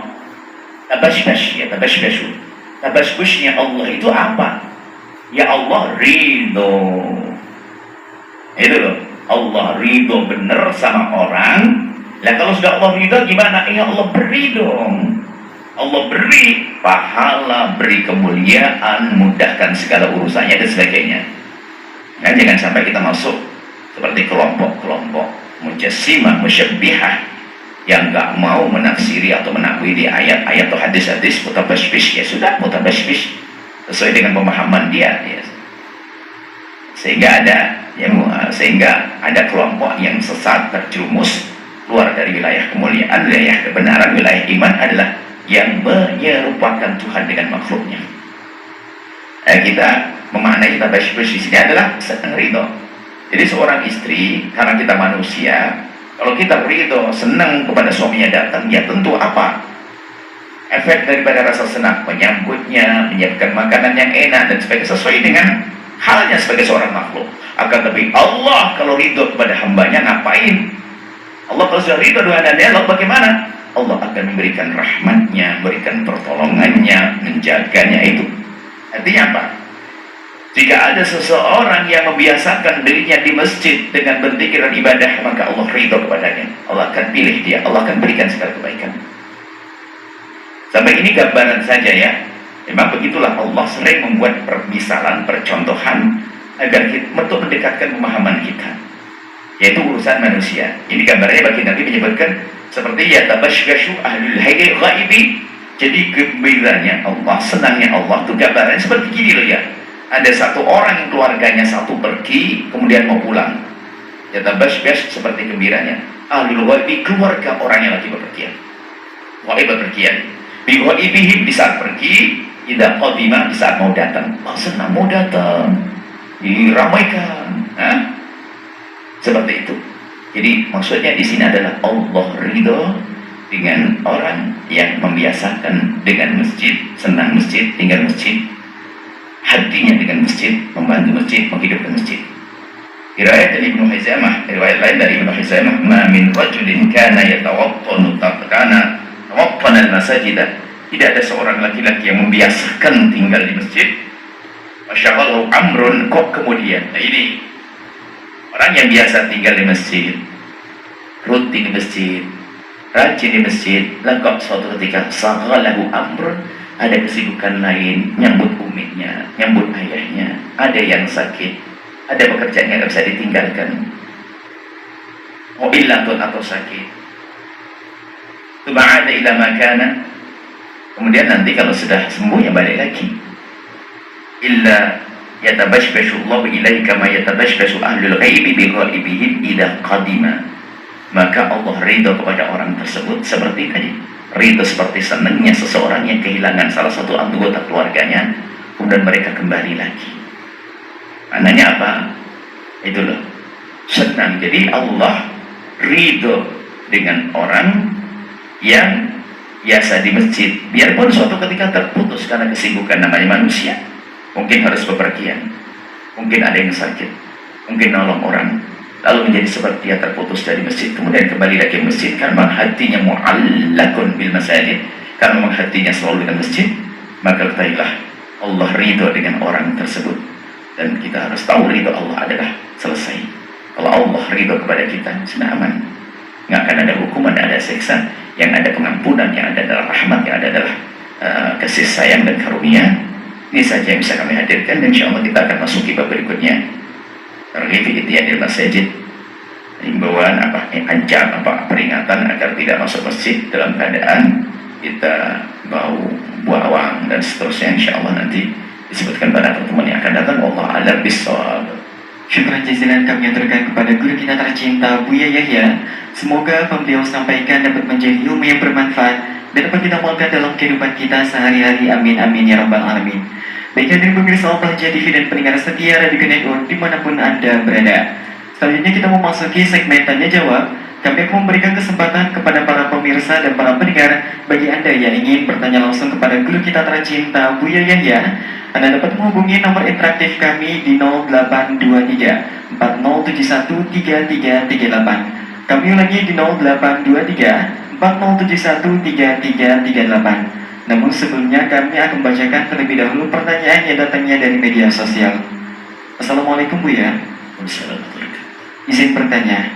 tabashbashnya Allah itu apa? Ya Allah ridho. Itu loh, Allah ridho benar sama orang. Lah kalau sudah Allah ridho gimana? Ya Allah beri dong. Allah beri pahala, beri kemuliaan, mudahkan segala urusannya dan sebagainya. Nah, jangan sampai kita masuk seperti kelompok-kelompok mujassimah, musyabbihah, yang nggak mau menafsiri atau menakwili ayat-ayat atau hadis-hadis mutabashbish. Ya sudah, mutabashbish sesuai dengan pemahaman dia, ya. Sehingga ada kelompok yang sesat, terjerumus keluar dari wilayah kemuliaan, wilayah kebenaran, wilayah iman, adalah yang menyerupakan Tuhan dengan makhluknya. Kita memaknai mutabashbish di sini adalah senang ridho. Jadi seorang istri, karena kita manusia, kalau kita ridho, senang kepada suaminya datang, ya tentu apa? Efek daripada rasa senang, menyambutnya, menyiapkan makanan yang enak dan sebagainya, sesuai dengan halnya sebagai seorang makhluk. Akan tapi Allah kalau ridho kepada hambanya, ngapain? Allah kalau sudah ridho dengan hambanya, lalu bagaimana? Allah akan memberikan rahmatnya, memberikan pertolongannya, menjaganya. Itu artinya apa? Jika ada seseorang yang membiasakan dirinya di masjid dengan berzikir dan ibadah, maka Allah ridho kepadanya. Allah akan pilih dia, Allah akan berikan segala kebaikan. Sampai ini gambaran saja ya. Memang begitulah Allah sering membuat permisalan, percontohan agar kita untuk mendekatkan pemahaman kita, yaitu urusan manusia. Ini gambarnya bagi Nabi menyebutkan seperti ya tabashbashu ahlul ghaibi. Jadi gembiranya Allah, senangnya Allah itu gambarannya seperti gini loh ya. Ada satu orang yang keluarganya satu pergi, kemudian mau pulang. Ya tabashbash seperti gembiranya ahlul ghaibi, keluarga orang yang lagi bepergian. Bepergian. Bi ghaibihim, di saat pergi, idza qadima, di saat mau datang. Senang mau datang, diramaikan. Seperti itu. Jadi maksudnya di sini adalah Allah ridho dengan orang yang membiasakan dengan masjid, senang masjid, tinggal masjid, hatinya dengan masjid, membantu masjid, menghidupkan masjid. Riwayat dari Ibnu Hizamah, riwayat lain dari Ibnu Hizamah, "Ma min rajulin kana yatawattanu tawattana al-masajid." Tidak ada seorang laki-laki yang membiasakan tinggal di masjid. Masyaallah amrun, kok kemudian. Nah ini orang yang biasa tinggal di masjid, rutin di masjid, rajin di masjid, lengkap suatu ketika saghalahu amrun, ada kesibukan lain, nyambut uminya, nyambut ayahnya, ada yang sakit, ada pekerjaan yang tidak bisa ditinggalkan, mau illatun atau sakit, tuba'ada ila makana, kemudian nanti kalau sudah sembuh ya balik lagi. Illa yatabashbashu Allah ilaihi kama yatabashbashu ahlul ghaibi bi ghaibihim idza qadima. Maka Allah ridha kepada orang tersebut seperti tadi. Ridha seperti senangnya seseorang yang kehilangan salah satu anggota keluarganya, kemudian mereka kembali lagi. Maknanya apa? Itu loh, senang. Jadi Allah ridho dengan orang yang biasa di masjid, biarpun suatu ketika terputus karena kesibukan, namanya manusia. Mungkin harus bepergian, mungkin ada yang sakit, mungkin nolong orang, lalu menjadi seperti dia terputus dari masjid, kemudian kembali lagi ke masjid karena hatinya mu'allakun bil masajid, karena memang hatinya selalu dengan masjid. Maka ketahuilah Allah ridho dengan orang tersebut. Dan kita harus tahu ridho Allah adalah selesai. Kalau Allah ridho kepada kita, sudah aman. Nggak akan ada hukuman, ada siksa. Yang ada pengampunan, yang ada adalah rahmat, yang ada adalah kasih sayang dan karunia. Ini saja yang bisa kami hadirkan, dan insya Allah kita akan masuki bab berikutnya. Targhib ittiyadil masajid, himbauan ancam peringatan agar tidak masuk masjid dalam keadaan kita bau bawang dan seterusnya. Insya Allah nanti disebutkan pada pertemuan yang akan datang. Allah a'lam bishawab. Syukran jazilan kami aturkan kepada guru kita tercinta Buya Yahya. Semoga apa beliau sampaikan dapat menjadi ilmu yang bermanfaat dan dapat kita amalkan dalam kehidupan kita sehari-hari. Amin amin ya rabbal alamin. Baik hadirin pemirsa Al-Bahjah TV dan pendengar setia Radio Network dimanapun Anda berada. Selanjutnya kita memasuki segmen tanya jawab. Kami akan memberikan kesempatan kepada para pemirsa dan para pendengar. Bagi Anda yang ingin bertanya langsung kepada guru kita tercinta Buya Yahya, Anda dapat menghubungi nomor interaktif kami di 0823 4071 3338. Kami ulangi di 0823 4071 3338. Namun sebelumnya kami akan membacakan terlebih dahulu pertanyaan yang datangnya dari media sosial. Assalamualaikum Buya. Izin bertanya,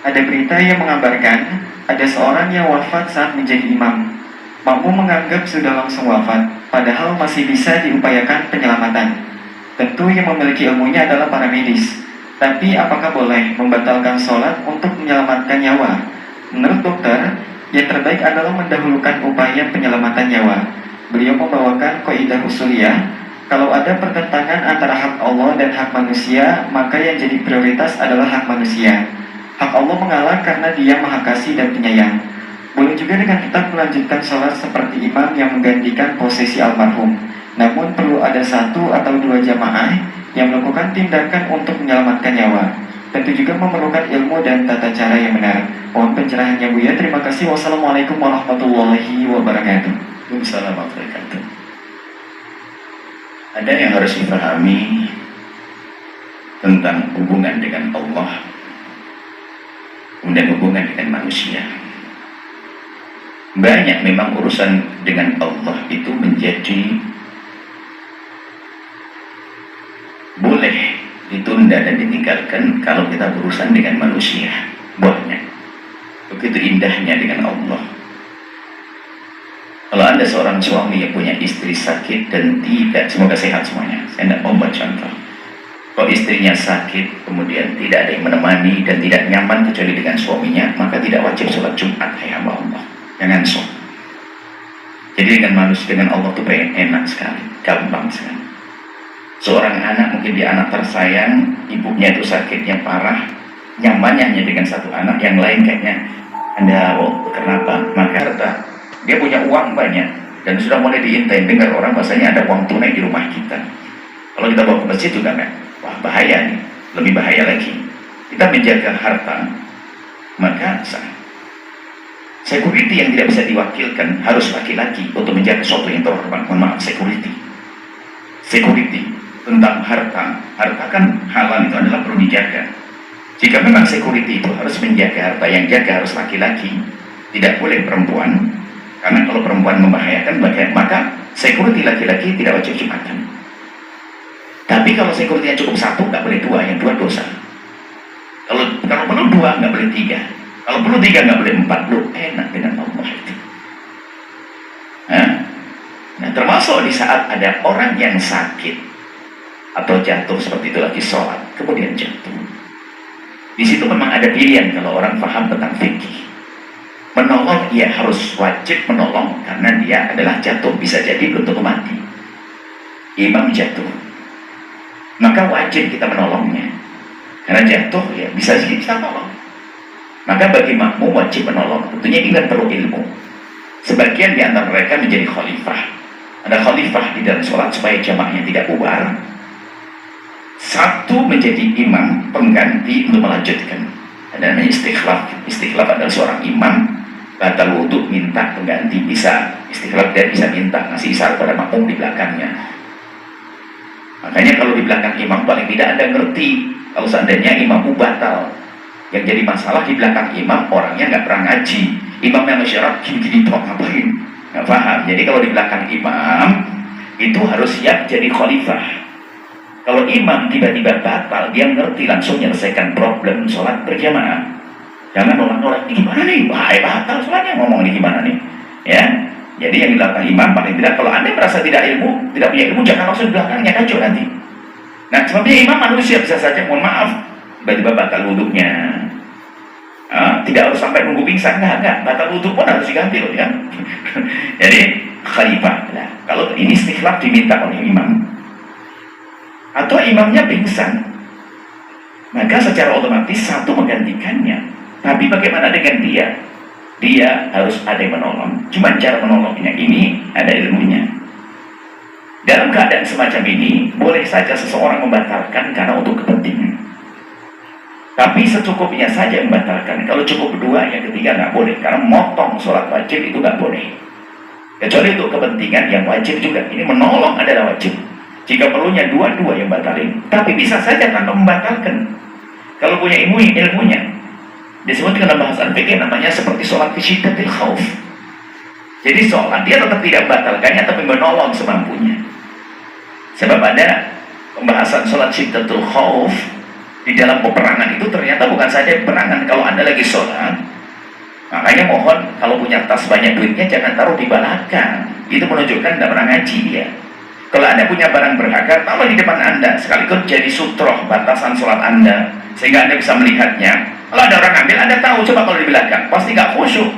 ada berita yang mengabarkan ada seorang yang wafat saat menjadi imam. Makmum menganggap sudah langsung wafat, padahal masih bisa diupayakan penyelamatan. Tentu yang memiliki ilmunya adalah para medis. Tapi apakah boleh membatalkan sholat untuk menyelamatkan nyawa? Menurut dokter, yang terbaik adalah mendahulukan upaya penyelamatan nyawa. Beliau membawakan kaidah usuliyah, kalau ada pertentangan antara hak Allah dan hak manusia, maka yang jadi prioritas adalah hak manusia. Hak Allah mengalah karena Dia Maha Kasih dan Penyayang. Boleh juga dengan tetap melanjutkan sholat seperti imam yang menggantikan posisi almarhum. Namun perlu ada 1 atau 2 jamaah yang melakukan tindakan untuk menyelamatkan nyawa. Tentu juga memerlukan ilmu dan tata cara yang benar. Mohon pencerahannya Buya. Terima kasih. Wassalamualaikum warahmatullahi wabarakatuh. Waalaikumsalam warahmatullahi wabarakatuh. Ada yang harus dipahami tentang hubungan dengan Allah, kemudian hubungan dengan manusia. Banyak memang urusan dengan Allah itu menjadi boleh ditunda dan ditinggalkan kalau kita berurusan dengan manusia. Banyak. Begitu indahnya dengan Allah. Kalau Anda seorang suami yang punya istri sakit dan tidak, semoga sehat semuanya, saya tidak mau buat contoh. Kalau istrinya sakit, kemudian tidak ada yang menemani dan tidak nyaman kecuali dengan suaminya, maka tidak wajib sholat Jumat, hai hamba Allah. Jangan sholat. Jadi dengan manusia, dengan Allah itu pengen enak sekali, gampang sekali. Seorang anak, mungkin dia anak tersayang, ibunya itu sakitnya parah, nyamannya hanya dengan 1 anak, yang lain kayaknya Anda, kenapa? Maka dia punya uang banyak dan sudah mulai diintai, dengar orang bahasanya ada uang tunai di rumah kita. Kalau kita bawa ke masjid juga kan, wah bahaya nih, lebih bahaya lagi. Kita menjaga harta, maka security yang tidak bisa diwakilkan harus laki-laki untuk menjaga sesuatu yang terhormat. Mohon maaf, security. tentang harta. Harta kan halal, itu adalah perlu dijaga. Jika memang security itu harus menjaga harta, yang jaga harus laki-laki, tidak boleh perempuan. Karena kalau perempuan membahayakan, maka security laki-laki tidak wajib Jumatan. Tapi kalau security yang cukup satu, nggak boleh dua, yang dua dosa. Kalau perlu dua, nggak boleh tiga. Kalau perlu tiga, nggak boleh empat. Lu enak dengan Allah itu. Nah, termasuk di saat ada orang yang sakit atau jatuh seperti itu lagi sholat, kemudian jatuh. Di situ memang ada pilihan kalau orang paham tentang fikih. Menolong, ia harus wajib menolong karena dia adalah jatuh, bisa jadi belum tentu mati. Imam jatuh, maka wajib kita menolongnya. Karena jatuh ya bisa kita tolong. Maka bagi makmum wajib menolong. Tentunya ingat perlu ilmu. Sebagian di antara mereka menjadi khalifah. Ada khalifah di dalam sholat supaya jamaahnya tidak bubar. Satu menjadi imam pengganti untuk melanjutkan. Ada namanya istikhlaf. Istikhlaf adalah seorang imam batal wudhu minta pengganti, bisa istikhlaf dan bisa minta ngasih isyarat pada makmum di belakangnya. Makanya kalau di belakang imam paling tidak ada ngerti kalau seandainya imammu batal. Yang jadi masalah di belakang imam orangnya nggak pernah ngaji. Imam yang masyarakat gini-gini tuh ngapain? Nggak paham. Jadi kalau di belakang imam itu harus siap jadi khalifah. Kalau imam tiba-tiba batal, dia ngerti langsung menyelesaikan problem sholat berjamaah. Jangan nolak-nolak, ini gimana nih? Wah, batal sholatnya, ngomong ini gimana nih? Ya, jadi yang di belakang imam paling tidak, kalau Anda merasa tidak punya ilmu, jangan langsung di belakangnya, kacau nanti. Nah, sebabnya imam manusia bisa saja, mohon maaf, tiba-tiba batal wuduknya. Tidak harus sampai nunggu pingsan, enggak. Batal wuduk pun harus diganti loh, ya. Jadi, khalifah. Nah, kalau ini istikhlaf diminta oleh imam, atau imamnya pingsan, maka secara otomatis satu menggantikannya. Tapi bagaimana dengan dia? Dia harus ada yang menolong. Cuma cara menolongnya ini ada ilmunya. Dalam keadaan semacam ini, boleh saja seseorang membatalkan karena untuk kepentingan. Tapi secukupnya saja membatalkan. Kalau cukup dua, yang ketiga nggak boleh. Karena motong sholat wajib itu nggak boleh. Kecuali untuk kepentingan yang wajib juga. Ini menolong adalah wajib. Jika perlunya dua-dua yang batalin. Tapi bisa saja tanpa membatalkan. Kalau punya ilmunya. Disebut dalam bahasan fikih namanya seperti sholat fi syiddatil khauf. Jadi sholat dia tetap tidak membatalkannya tapi menolong semampunya. Sebab ada pembahasan sholat syiddatul khauf di dalam peperangan itu ternyata bukan saja peperangan. Kalau Anda lagi sholat, makanya mohon kalau punya tas banyak duitnya jangan taruh di belakang. Itu menunjukkan tidak pernah ngaji dia. Kalau Anda punya barang berharga, taruh di depan Anda sekaligus jadi sutroh batasan sholat Anda sehingga Anda bisa melihatnya. Kalau ada orang ambil, Anda tahu, coba kalau di belakang, pasti nggak khusyuk.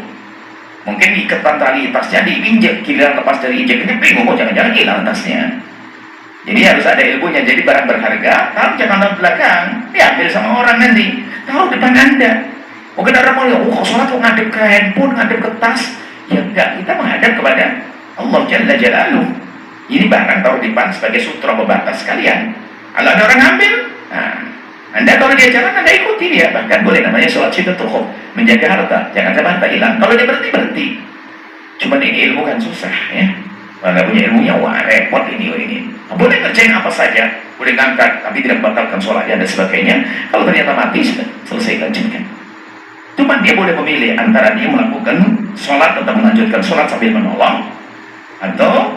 Mungkin iketan tali tasnya diinjek, giliran lepas dari injeknya, bingung, kok jangan-jangan hilang tasnya. Jadi harus ada ilmunya. Jadi barang berharga, taruh jangan taruh belakang, diambil sama orang nanti, taruh depan Anda. Mungkin orang mau lihat, kok sholat kok ngadep ke handphone, ngadep ke tas? Ya enggak, kita menghadap kepada Allah Jalla Jalaluh. Ini barang taruh di depan sebagai sutra pembatas sekalian. Kalau ada orang ambil, nah, Anda kalau dia jalan, Anda ikuti dia. Bahkan boleh namanya sholat syiddatul khauf, menjaga harta, jangan sampai harta hilang. Kalau dia berhenti. Cuman ini ilmu kan susah ya. Kalau nggak punya ilmunya, wah repot ini. Boleh ngerjain apa saja, boleh ngangkat, tapi tidak membatalkan sholatnya dan sebagainya. Kalau ternyata mati, sudah selesai lanjutkan. Cuman dia boleh memilih antara dia melakukan sholat atau melanjutkan sholat sambil menolong, atau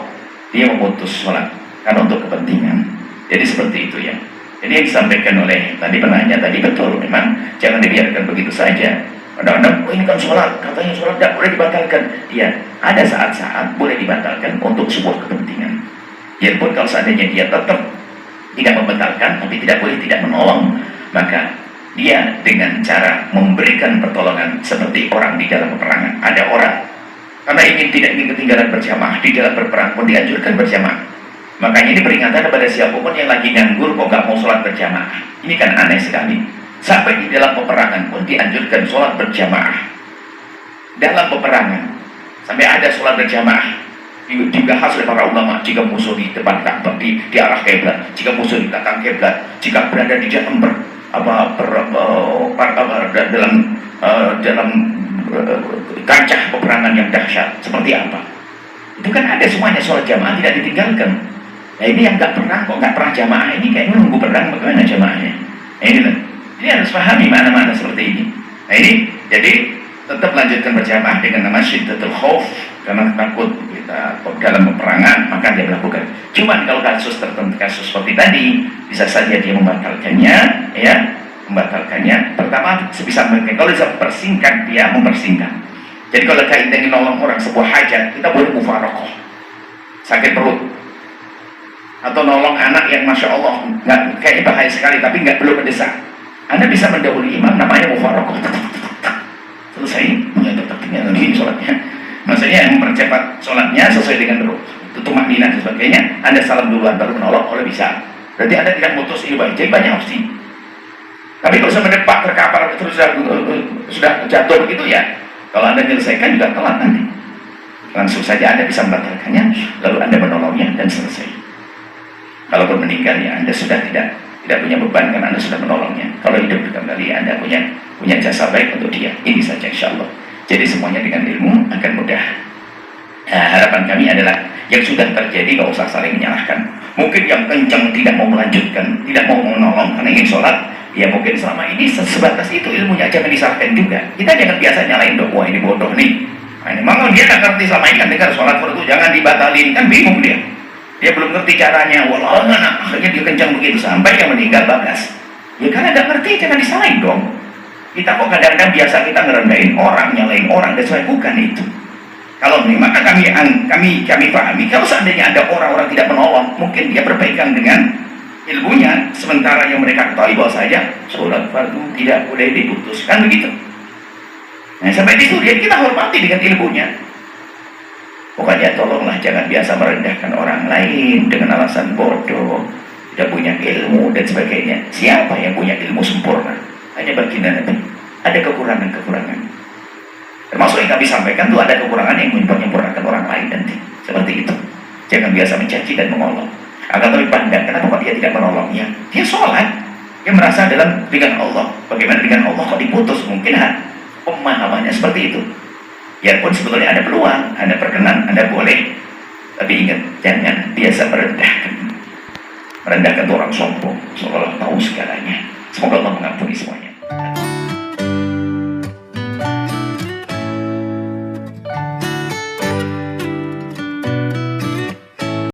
dia memutus sholat karena untuk kepentingan. Jadi seperti itu ya. Jadi yang disampaikan oleh tadi penanya tadi betul, memang jangan dibiarkan begitu saja. Kadang-kadang, oh ini kan sholat, katanya sholat tidak boleh dibatalkan. Iya, ada saat-saat boleh dibatalkan untuk sebuah kepentingan. Biarpun kalau seandainya dia tetap tidak membatalkan, tapi tidak boleh tidak menolong, maka dia dengan cara memberikan pertolongan seperti orang di dalam peperangan. Ada orang karena tidak ingin ketinggalan berjamaah di dalam berperang pun dianjurkan berjamaah. Makanya ini peringatan kepada siapapun yang lagi nganggur kok nggak mau sholat berjamaah. Ini kan aneh sekali. Sampai di dalam peperangan pun dianjurkan sholat berjamaah. Dalam peperangan sampai ada sholat berjamaah dibahas oleh para ulama. Jika musuh di depan Ka'bah di arah kiblat, jika musuh di belakang kiblat, jika berada di dalam dalam kancah peperangan yang dahsyat seperti apa? Itu kan ada semuanya, sholat jamaah tidak ditinggalkan. Nah ini yang nggak pernah kok, nggak pernah jamaah ini kayaknya nunggu perang, bagaimana jamaahnya? Nah, ini loh. Ini harus pahami mana-mana seperti ini. Nah ini, jadi tetap lanjutkan berjamaah dengan nama syiddatul khauf, karena takut kita dalam peperangan maka dia melakukan. Cuman kalau kasus tertentu, kasus seperti tadi, bisa saja dia membatalkannya, ya, membatalkannya. Pertama sebisa mungkin, kalau bisa persingkat dia mempersingkat. Jadi kalau kita ingin nolong orang sebuah hajat, kita boleh mufarokoh, sakit perut, atau nolong anak yang masya Allah nggak kayaknya bahaya sekali tapi nggak belum mendesak, Anda bisa mendahului imam, namanya mufarokoh, selesai tinggal lagi sholatnya, maksudnya yang mempercepat sholatnya sesuai dengan tumak nina dan sebagainya. Anda salam duluan baru menolong, oleh bisa, berarti Anda tidak mutus ilmu. Jadi banyak opsi. Tapi kalau sudah mendepak terkapar terus sudah jatuh begitu ya, kalau Anda menyelesaikan juga telat nanti. Langsung saja Anda bisa membatalkannya, lalu Anda menolongnya dan selesai. Kalaupun meninggal ya Anda sudah tidak punya beban karena Anda sudah menolongnya. Kalau hidup kembali Anda punya jasa baik untuk dia. Ini saja insya Allah. Jadi semuanya dengan ilmu akan mudah. Nah, harapan kami adalah yang sudah terjadi nggak usah saling menyalahkan. Mungkin yang kencang tidak mau melanjutkan, tidak mau menolong karena ingin sholat, ya mungkin selama ini sebatas itu ilmunya, jangan disalahkan juga. Kita jangan biasa nyalain dong, wah ini bodoh nih. Nah, ini memang dia nggak ngerti selama ini kan dengar sholat fardu jangan dibatalin, kan bingung dia. Dia belum ngerti caranya, walau akhirnya dia kencang begitu sampai yang meninggal bablas. Ya karena nggak ngerti, jangan disalahin dong. Kita kok kadang-kadang biasa kita ngerendahin orang, nyalain orang, dan sebagainya, bukan itu. Kalau ini maka kami pahami, kalau seandainya ada orang-orang tidak menolong, mungkin dia perbaikan dengan ilmunya, sementara yang mereka ketahui bahwa saja sholat fardu tidak boleh diputuskan begitu. Nah sampai itu kita hormati dengan ilmunya. Pokoknya tolonglah jangan biasa merendahkan orang lain dengan alasan bodoh, tidak punya ilmu dan sebagainya. Siapa yang punya ilmu sempurna? Hanya baginda Nabi. Ada kekurangan-kekurangan. Termasuk yang kami sampaikan itu ada kekurangan yang menyempurnakan orang lain nanti. Seperti itu. Jangan biasa mencaci dan mengolok. Akan tapi pandang, kenapa kok dia tidak menolongnya? Dia sholat. Dia merasa dengan Allah. Bagaimana dengan Allah kok diputus? Mungkin pemahamannya seperti itu. Ya pun sebetulnya ada peluang, Anda perkenan, Anda boleh. Tapi ingat, jangan biasa merendahkan orang sombong.